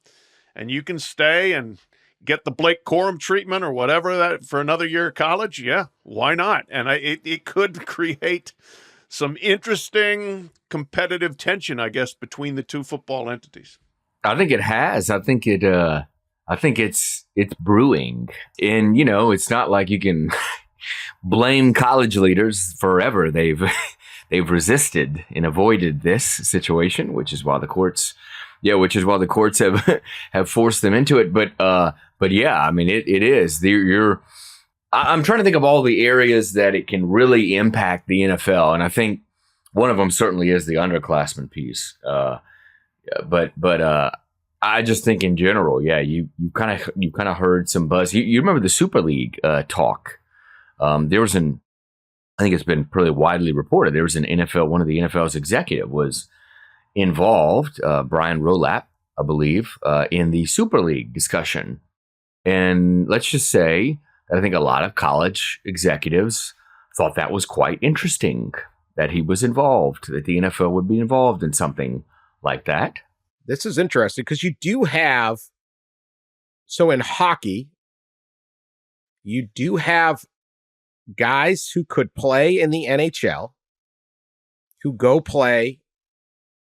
and you can stay and get the Blake Corum treatment or whatever that for another year of college, yeah, why not? And it could create some interesting competitive tension, I guess, between the 2 football entities. I think it has. I think it's brewing. And, you know, it's not like you can blame college leaders forever. They've resisted and avoided this situation, which is why the courts have forced them into it. But yeah, I mean, it is. I'm trying to think of all the areas that it can really impact the NFL, and I think one of them certainly is the underclassmen piece. But I just think in general, yeah, you kind of heard some buzz. You remember the Super League talk? There was I think it's been pretty widely reported. There was one of the NFL's executive was involved, Brian Rolap, I believe, in the Super League discussion. And let's just say that I think a lot of college executives thought that was quite interesting, that he was involved, that the NFL would be involved in something like that. This is interesting because you do have, so in hockey, you do have guys who could play in the NHL who go play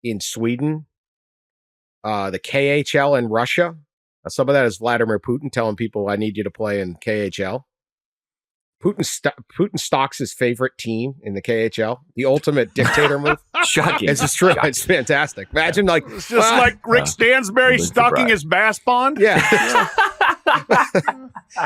in Sweden, the KHL in Russia. Some of that is Vladimir Putin telling people, I need you to play in KHL. Putin stocks his favorite team in the KHL, the ultimate dictator move. Shocking. It's just true. It's fantastic. Imagine like it's just like Rick Stansberry stocking his bass pond. Yeah.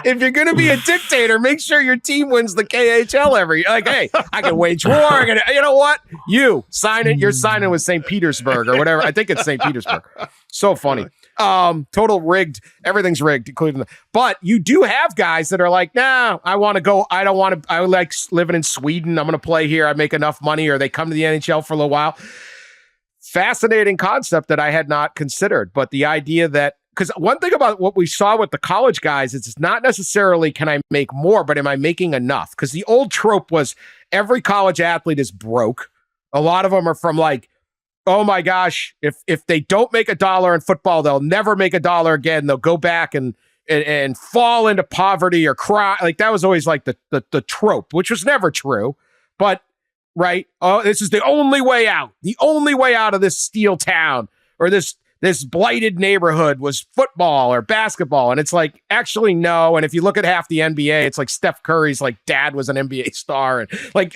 If you're going to be a dictator, make sure your team wins the KHL every. Like, hey, I can wage war. You know what? You sign it. You're signing with St. Petersburg or whatever. I think it's St. Petersburg. So funny. Total rigged. Everything's rigged, including the. But you do have guys that are like, nah, I want to go. I don't want to. I like living in Sweden. I'm going to play here. I make enough money, or they come to the NHL for a little while. Fascinating concept that I had not considered. But the idea that, because one thing about what we saw with the college guys is it's not necessarily can I make more, but am I making enough? Because the old trope was every college athlete is broke. A lot of them are from like, oh my gosh, if they don't make $1 in football, they'll never make $1 again. They'll go back and fall into poverty or cry. Like that was always like the trope, which was never true. But right, oh, this is the only way out. The only way out of this steel town or this blighted neighborhood was football or basketball. And it's like, actually, no. And if you look at half the NBA, it's like Steph Curry's like dad was an NBA star. And like,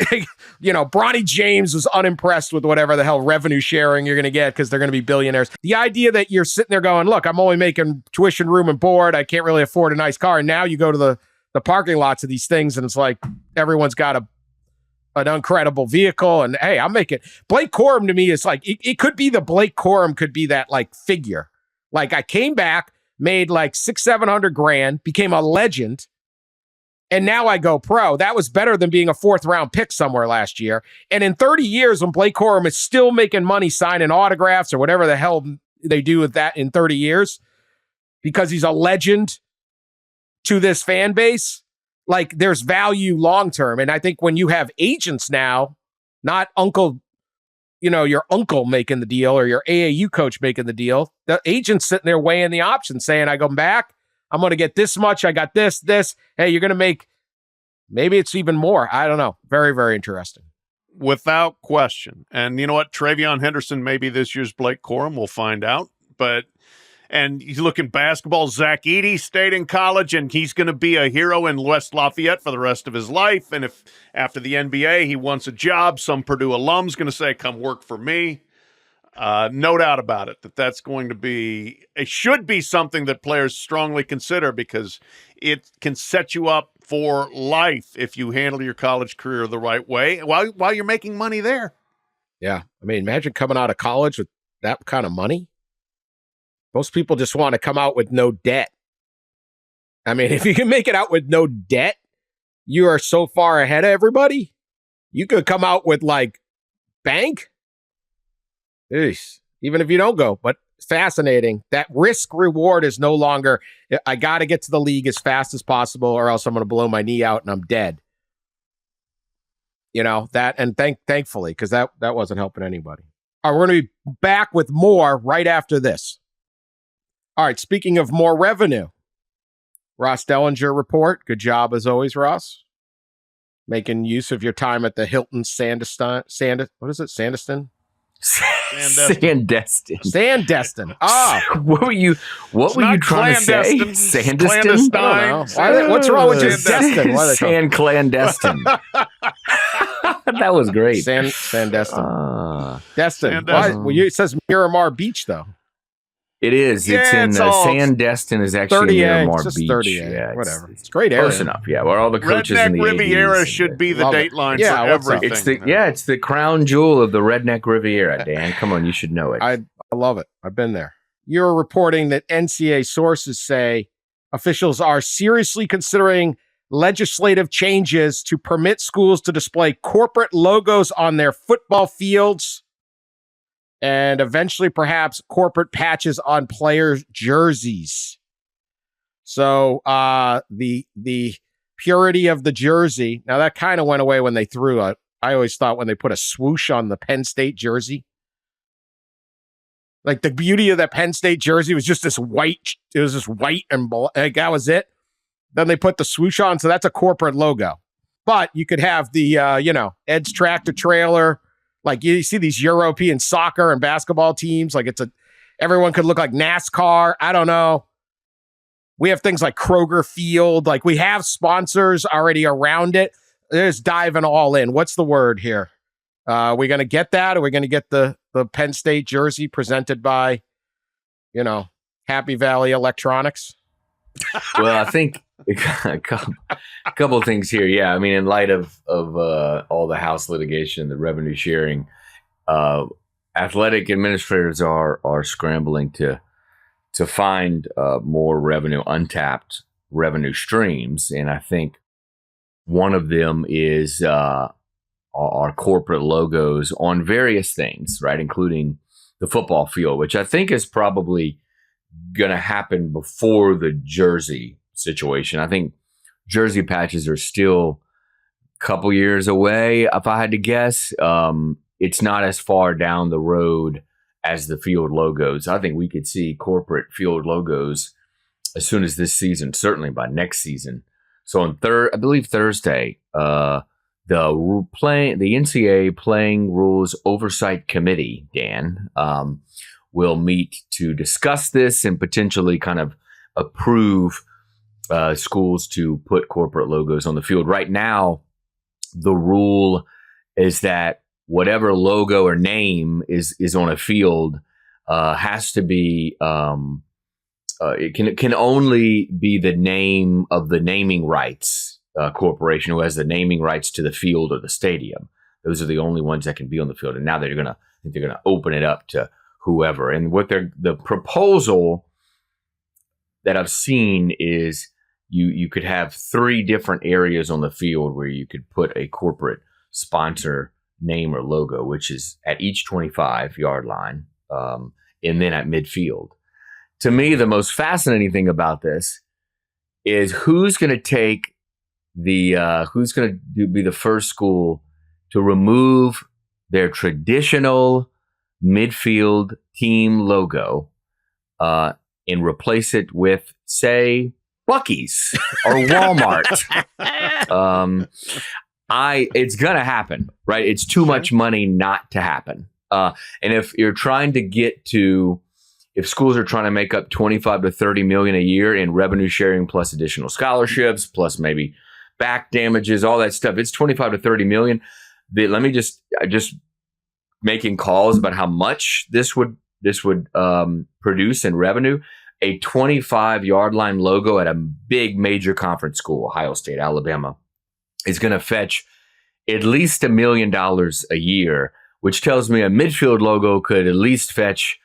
you know, Bronny James was unimpressed with whatever the hell revenue sharing you're going to get because they're going to be billionaires. The idea that you're sitting there going, look, I'm only making tuition, room, and board. I can't really afford a nice car. And now you go to the parking lots of these things and it's like everyone's got an incredible vehicle, and hey, I'm making Blake Corum to me is like it could be the Blake Corum could be that like figure. Like I came back, made like $600,000-700,000, became a legend, and now I go pro. That was better than being a 4th-round pick somewhere last year. And in 30 years, when Blake Corum is still making money signing autographs or whatever the hell they do with that in 30 years, because he's a legend to this fan base, like there's value long-term. And I think when you have agents now, not uncle, your uncle making the deal or your AAU coach making the deal, the agent's sitting there weighing the options saying, I go back, I'm going to get this much. I got this. Hey, you're going to make, maybe it's even more. I don't know. Very, very interesting. Without question. And you know what? Travion Henderson may be this year's Blake Corum. We'll find out. And you look in basketball, Zach Edey stayed in college, and he's going to be a hero in West Lafayette for the rest of his life. And if after the NBA he wants a job, some Purdue alum's going to say, come work for me. No doubt about it, that's going to be, it should be something that players strongly consider, because it can set you up for life if you handle your college career the right way while you're making money there. Yeah. I mean, imagine coming out of college with that kind of money. Most people just want to come out with no debt. I mean, if you can make it out with no debt, you are so far ahead of everybody. You could come out with like bank. Eesh, even if you don't go, but fascinating. That risk reward is no longer, I got to get to the league as fast as possible or else I'm going to blow my knee out and I'm dead. That, and thankfully, because that wasn't helping anybody. All right, we're going to be back with more right after this. All right, speaking of more revenue, Ross Dellenger report. Good job as always, Ross. Making use of your time at the Hilton Sandestin. What is it? Sandestin? Sandestin. Ah, what were you trying to say? Sandestin? What's wrong with your destin? Sand clandestine. That was great. Sandestin. Destin. Well, it says Miramar Beach though. It is. It's in Sandestin is actually Miramar Beach. 38, yeah, whatever. It's great area. Close enough. Yeah, where all the coaches Redneck in the Riviera 80s should be the dateline for everything. It's the crown jewel of the Redneck Riviera, Dan. Come on, you should know it. I love it. I've been there. You're reporting that NCAA sources say officials are seriously considering legislative changes to permit schools to display corporate logos on their football fields and eventually perhaps corporate patches on players' jerseys. So the purity of the jersey, now that kind of went away when they threw I always thought when they put a swoosh on the Penn State jersey. Like the beauty of that Penn State jersey was just this white, it was just white and like that was it. Then they put the swoosh on, so that's a corporate logo. But you could have the, Ed's tractor trailer. Like you see these European soccer and basketball teams, like everyone could look like NASCAR. I don't know. We have things like Kroger Field. Like we have sponsors already around it. They're just diving all in. What's the word here? Are we going to get that? Are we going to get the Penn State jersey presented by, Happy Valley Electronics? Well, I think a couple of things here. Yeah, I mean, in light of all the House litigation, the revenue sharing, athletic administrators are scrambling to find more revenue, untapped revenue streams, and I think one of them is our corporate logos on various things, right, including the football field, which I think is probably going to happen before the jersey situation. I think jersey patches are still a couple years away, if I had to guess. It's not as far down the road as the field logos. I think we could see corporate field logos as soon as this season, certainly by next season. So on I believe Thursday, the NCAA Playing Rules Oversight Committee, Dan, will meet to discuss this and potentially kind of approve schools to put corporate logos on the field. Right now, the rule is that whatever logo or name is on a field has to be it can only be the name of the naming rights corporation who has the naming rights to the field or the stadium. Those are the only ones that can be on the field. And now they're gonna open it up to whoever. And what the proposal that I've seen is you could have 3 different areas on the field where you could put a corporate sponsor name or logo, which is at each 25-yard line, and then at midfield. To me, the most fascinating thing about this is who's going to take who's going to be the first school to remove their traditional midfield team logo and replace it with, say, Buc-ee's or Walmart. It's gonna happen, right? It's too much money not to happen. And if you're trying to if schools are trying to make up 25 to 30 million a year in revenue sharing plus additional scholarships, plus maybe back damages, all that stuff, it's 25 to 30 million. Let me just making calls about how much this would produce in revenue. A 25-yard line logo at a big major conference school, Ohio State, Alabama, is going to fetch at least $1 million a year, which tells me a midfield logo could at least fetch,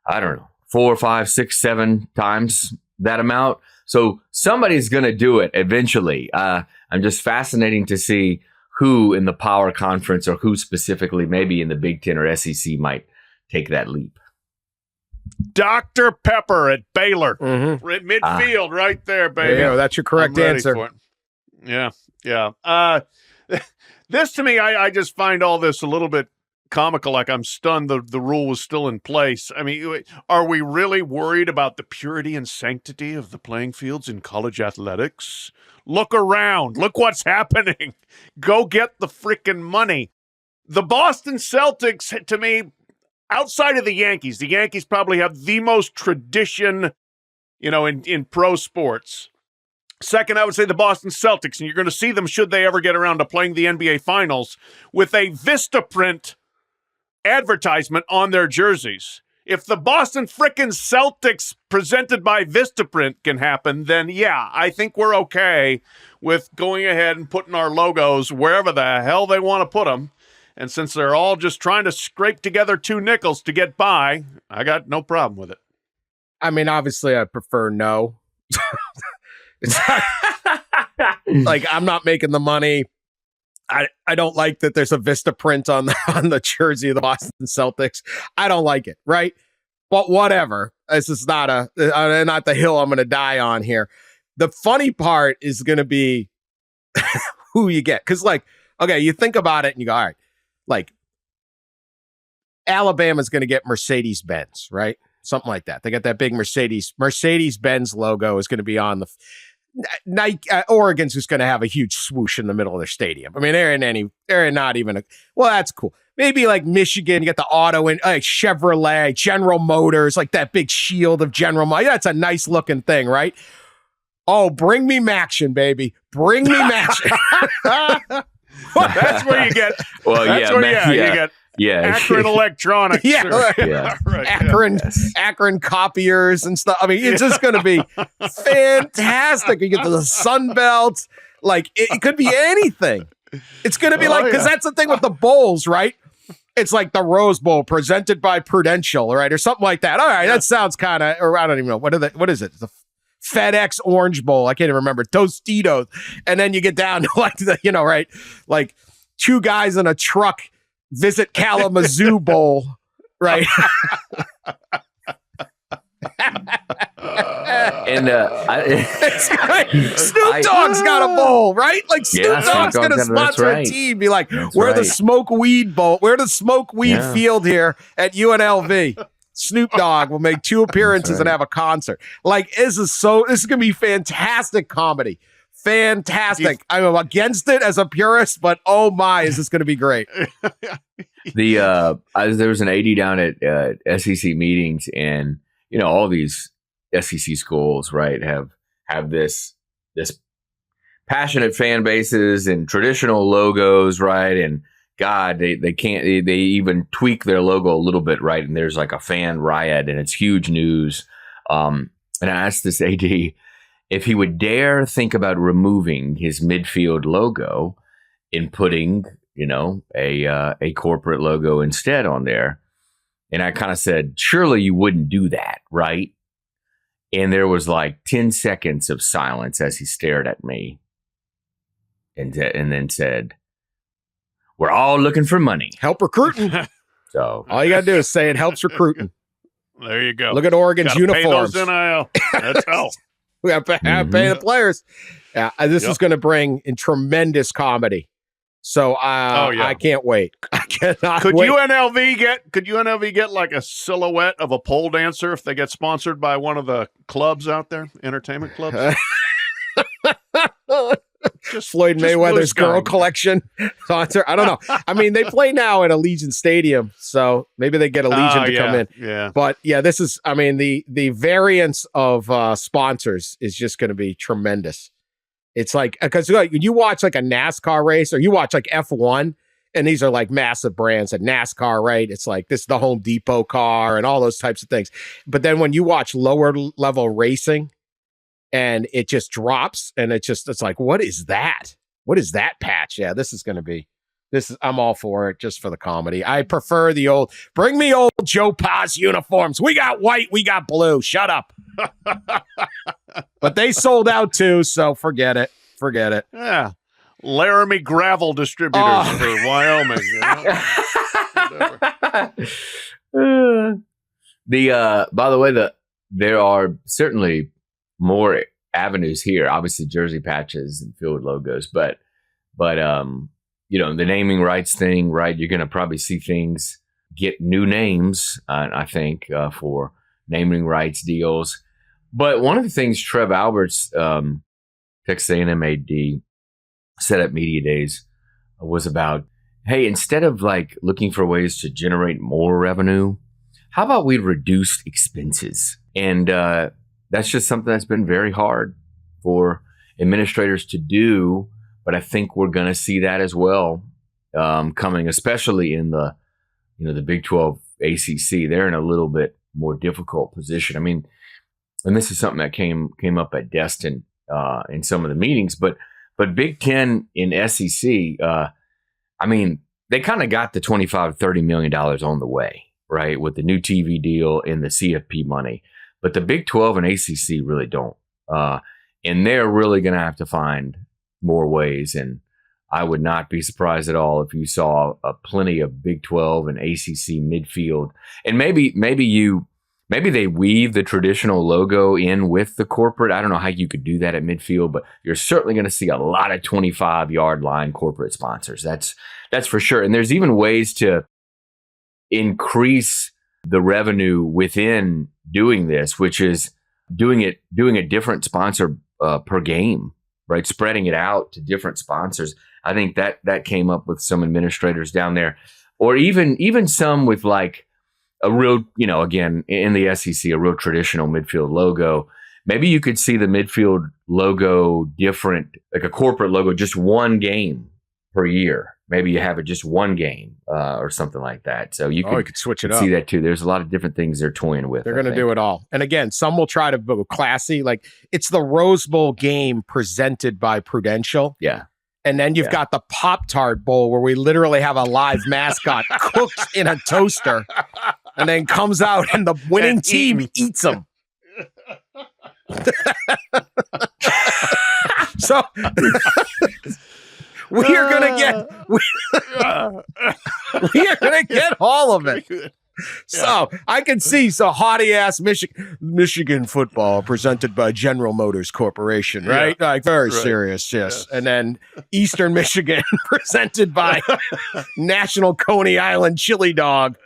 I don't know, 4, 5, 6, 7 times that amount. So somebody's going to do it eventually. I'm just fascinating to see who in the Power Conference or who specifically maybe in the Big Ten or SEC might take that leap. Dr. Pepper at Baylor. Mm-hmm. At midfield right there, baby. Yeah, that's your correct answer. Yeah. This to me, I just find all this a little bit comical. Like I'm stunned the rule was still in place. I mean, are we really worried about the purity and sanctity of the playing fields in college athletics? Look around. Look what's happening. Go get the freaking money. The Boston Celtics, to me, outside of the Yankees probably have the most tradition, in pro sports. Second, I would say the Boston Celtics, and you're going to see them should they ever get around to playing the NBA Finals with a Vistaprint advertisement on their jerseys. If the Boston frickin' Celtics presented by Vistaprint can happen, then yeah, I think we're okay with going ahead and putting our logos wherever the hell they want to put them. And since they're all just trying to scrape together 2 nickels to get by, I got no problem with it. I mean, obviously, I prefer no. It's not, like, I'm not making the money. I don't like that there's a Vistaprint on the jersey of the Boston Celtics. I don't like it, right? But whatever. This is not the hill I'm going to die on here. The funny part is going to be who you get. Because, like, okay, you think about it and you go, all right, like, Alabama's going to get Mercedes-Benz, right? Something like that. They got that big Mercedes-Benz logo is going to be on the Nike. Oregon's just going to have a huge swoosh in the middle of their stadium. I mean, they're not even well, that's cool. Maybe like Michigan, you got the auto and like Chevrolet, General Motors, like that big shield of General Motors. That's a nice looking thing, right? Oh, bring me Maction, baby. Bring me Maction. That's where you get. Well, you get Akron Electronics. Akron copiers and stuff. I mean, it's just going to be fantastic. You get the Sun Belt. Like, it could be anything. It's going to be because that's the thing with the bowls, right? It's like the Rose Bowl presented by Prudential, right? Or something like that. All right, that sounds kind of, or I don't even know. What is it? The FedEx Orange Bowl. I can't even remember. Tostitos. And then you get down to like right? Like 2 guys in a truck visit Kalamazoo Bowl, right? And Snoop Dogg's got a bowl, right? Like Snoop Dogg's going to sponsor a team. Be like, we're the Smoke Weed Bowl. We're the Smoke Weed Field here at UNLV. Snoop Dogg will make 2 appearances and have a concert. Like, this is going to be fantastic comedy. Fantastic. I'm against it as a purist, but oh my, is this going to be great. There was an AD down at SEC meetings, and all these SEC schools, right, have this passionate fan bases and traditional logos, right? And God, they even tweak their logo a little bit, right? And there's like a fan riot, and it's huge news. And I asked this AD if he would dare think about removing his midfield logo and putting, a corporate logo instead on there. And I kind of said, surely you wouldn't do that, right? And there was like 10 seconds of silence as he stared at me and then said, "We're all looking for money." Help recruiting. So all you got to do is say it helps recruiting. There you go. Look at Oregon's Gotta uniforms. Pay those NIL. That's how. We got to pay the players. Yeah, this is going to bring in tremendous comedy. So I can't wait. I cannot Could wait. UNLV get like a silhouette of a pole dancer if they get sponsored by one of the clubs out there, entertainment clubs? Floyd Mayweather's girl collection sponsor. I don't know. I mean, they play now at Allegiant Stadium, so maybe they get Allegiant to come in. Yeah. But yeah, this is. I mean, the variance of sponsors is just going to be tremendous. It's like because when you watch like a NASCAR race or you watch like F1, and these are like massive brands at NASCAR, right? It's like this is the Home Depot car and all those types of things. But then when you watch lower level racing, and it just drops, and it's like, what is that? What is that patch? Yeah, this is going to be. I'm all for it just for the comedy. I prefer the old. Bring me old Joe Paz uniforms. We got white, we got blue. Shut up. But they sold out too, so forget it. Forget it. Yeah. Laramie Gravel Distributors for Wyoming. By the way, there are certainly more avenues here. Obviously, jersey patches and field logos, but the naming rights thing, right? You're going to probably see things get new names, I think, for naming rights deals. But one of the things Trev Alberts, Texas A&M AD, said at Media Days was about, hey, instead of like looking for ways to generate more revenue, how about we reduce expenses? And that's just something that's been very hard for administrators to do. But I think we're going to see that as well coming, especially in the Big 12 ACC. They're in a little bit more difficult position. I mean, and this is something that came up at Destin in some of the meetings, but Big Ten in SEC, I mean, they kind of got the $25-30 million on the way, right, with the new TV deal and the CFP money. But the Big 12 and ACC really don't. And they're really going to have to find more ways. And I would not be surprised at all if you saw plenty of Big 12 and ACC midfield. And maybe they weave the traditional logo in with the corporate. I don't know how you could do that at midfield, but you're certainly going to see a lot of 25-yard line corporate sponsors. That's for sure. And there's even ways to increase the revenue within doing this, which is doing a different sponsor per game, right? Spreading it out to different sponsors. I think that came up with some administrators down there, or even some with like a real, again, in the SEC, a real traditional midfield logo. Maybe you could see the midfield logo different, like a corporate logo, just one game per year. Maybe you have it just one game or something like that. So you could switch it up. See that too. There's a lot of different things they're toying with. They're going to do it all. And again, some will try to go classy. Like it's the Rose Bowl game presented by Prudential. Yeah. And then you've got the Pop-Tart Bowl where we literally have a live mascot cooked in a toaster and then comes out and the winning team eats them. So we are going to get all of it. So I can see haughty ass Michigan football presented by General Motors Corporation, right? Yeah. Like very serious, yes. And then Eastern Michigan presented by National Coney Island Chili Dog.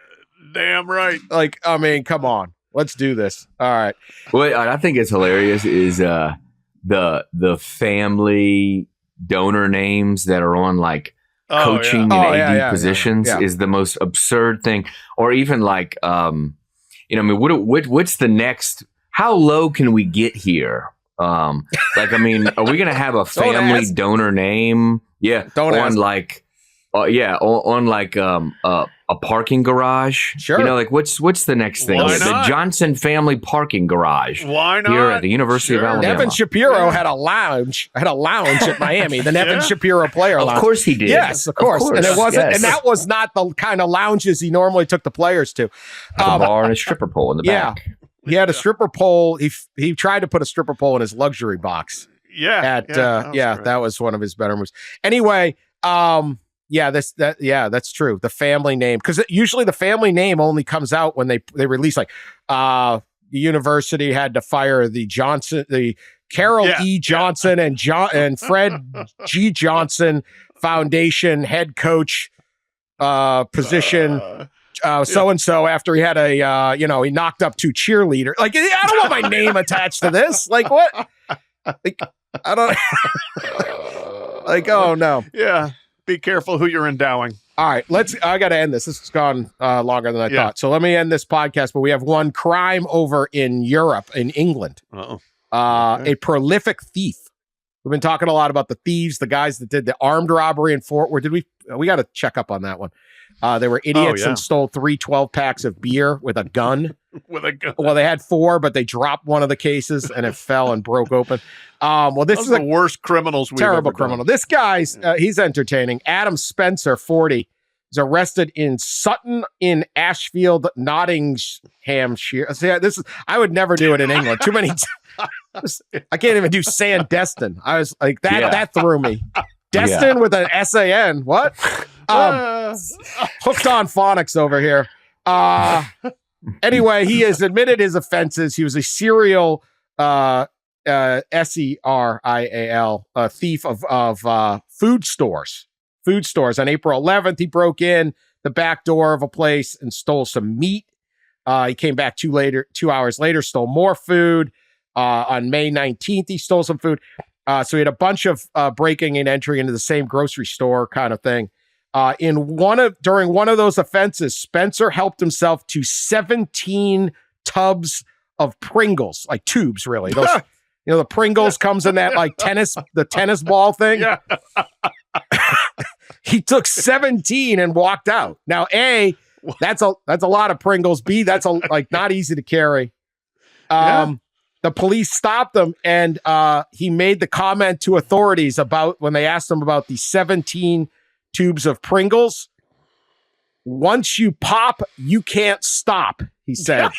Damn right. Like, I mean, come on, let's do this. All right. What I think is hilarious is the family donor names that are on like coaching and AD positions is the most absurd thing. Or even like, what's the next? How low can we get here? Are we going to have a family donor name? Yeah, a parking garage. Sure. What's the next thing? The Johnson Family Parking Garage. Why not? Here at the University of Alabama. Nevin Shapiro had a lounge at Miami. The Nevin Shapiro Player Lounge. Of course he did. Yes, of course. And it wasn't, and that was not the kind of lounges he normally took the players to. A bar and a stripper pole in the back. He had a stripper pole. He tried to put a stripper pole in his luxury box. Yeah. That was one of his better moves. Anyway, that's true. The family name, because usually the family name only comes out when they release, like, the university had to fire the Carol E. Johnson and Fred G. Johnson Foundation head coach position. So-and-so after he had he knocked up 2 cheerleaders. Like, I don't want my name attached to this. Like, what? Like, I don't. Like, oh no. Yeah. Be careful who you're endowing. All right, I got to end this. This has gone longer than I thought. So let me end this podcast. But we have one crime over in Europe, in England. A prolific thief. We've been talking a lot about the thieves, the guys that did the armed robbery in Fort Worth. We got to check up on that one. They were idiots and stole 3 12-packs of beer with a gun. Well, they had 4, but they dropped one of the cases and it fell and broke open. This is the worst criminals we've terrible ever criminal. done. This guy's he's entertaining. Adam Spencer, 40, is arrested in Sutton in Ashfield, Nottinghamshire. I would never do it in England. Too many. I can't even do Sandestin. I was like that threw me. Destin with an SAN. What? Hooked on phonics over here. Anyway, he has admitted his offenses. He was a serial SERIAL thief of food stores. On April 11th, he broke in the back door of a place and stole some meat. He came back 2 hours later, stole more food. On May 19th, he stole some food. So he had a bunch of breaking and entry into the same grocery store kind of thing. During one of those offenses, Spencer helped himself to 17 tubs of Pringles, like tubes, really. Those, the Pringles comes in that like the tennis ball thing. Yeah. He took 17 and walked out. Now, A, that's a lot of Pringles. B, that's not easy to carry. The police stopped him, and he made the comment to authorities about when they asked him about the 17 tubes of Pringles. Once you pop, you can't stop, he said,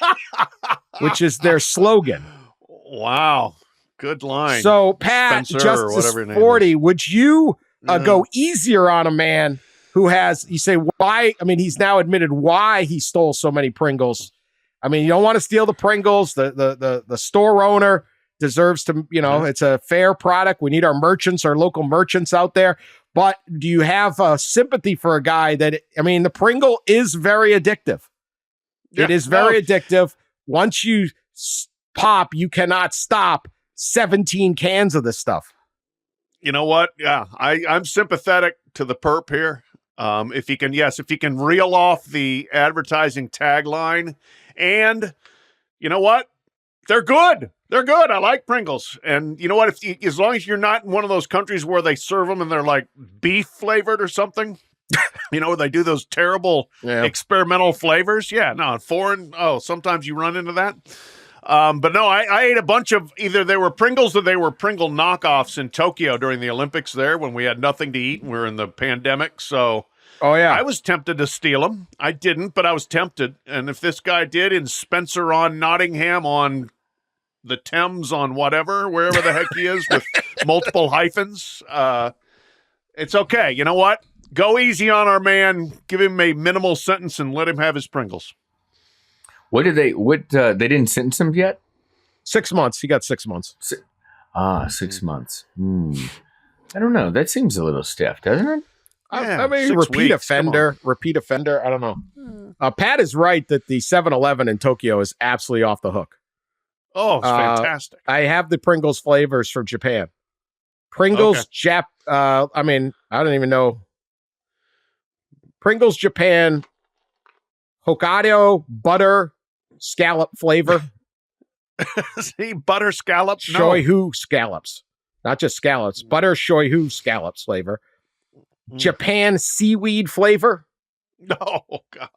which is their slogan. Wow. Good line. So, Pat, Spencer, Justice Forde, would you go easier on a man who you say, why? I mean, he's now admitted why he stole so many Pringles. I mean, you don't want to steal the Pringles. The store owner deserves to, it's a fair product. We need our local merchants out there. But do you have sympathy for a guy the Pringle is very addictive. Yeah, it is very addictive. Once you pop, you cannot stop 17 cans of this stuff. You know what? Yeah, I'm sympathetic to the perp here. If he can reel off the advertising tagline, and you know what? They're good. They're good. I like Pringles. And you know what? As long as you're not in one of those countries where they serve them and they're like beef flavored or something, where they do those terrible experimental flavors. Yeah, no, foreign. Oh, sometimes you run into that. But no, I ate a bunch of either they were Pringles or they were Pringle knockoffs in Tokyo during the Olympics there when we had nothing to eat and we were in the pandemic. So I was tempted to steal them. I didn't, but I was tempted. And if this guy did in Spencer on Nottingham on the Thames on wherever the heck he is with multiple hyphens, it's okay. You know what? Go easy on our man. Give him a minimal sentence and let him have his Pringles. They didn't sentence him yet? 6 months. He got 6 months. 6 months. I don't know. That seems a little stiff, doesn't it? I mean, repeat offender. I don't know. Pat is right that the 7-Eleven in Tokyo is absolutely off the hook. Oh, it's fantastic. I have the Pringles flavors from Japan. Pringles, I don't even know. Pringles, Japan, Hokkaido, butter, scallop flavor. See, butter scallops? Shoyu scallops. Not just scallops. Butter shoyu scallops flavor. Japan seaweed flavor. Oh, God.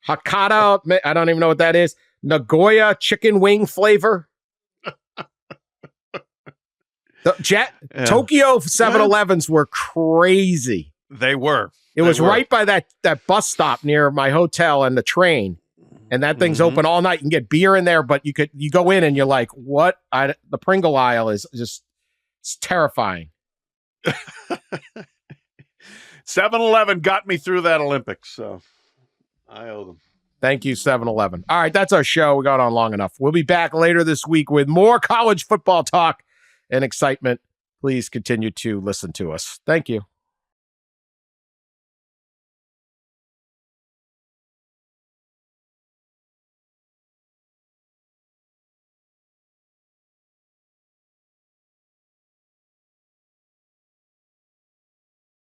Hakata, I don't even know what that is. Nagoya chicken wing flavor. Tokyo 7-Elevens were crazy. They were. It was right by that bus stop near my hotel and the train. and that thing's open all night. You can get beer in there, but you go in and you're like, what? The Pringle aisle is just, it's terrifying. 7-Eleven got me through that Olympics, so I owe them. Thank you, 7-Eleven. All right, that's our show. We got on long enough. We'll be back later this week with more college football talk and excitement. Please continue to listen to us. Thank you.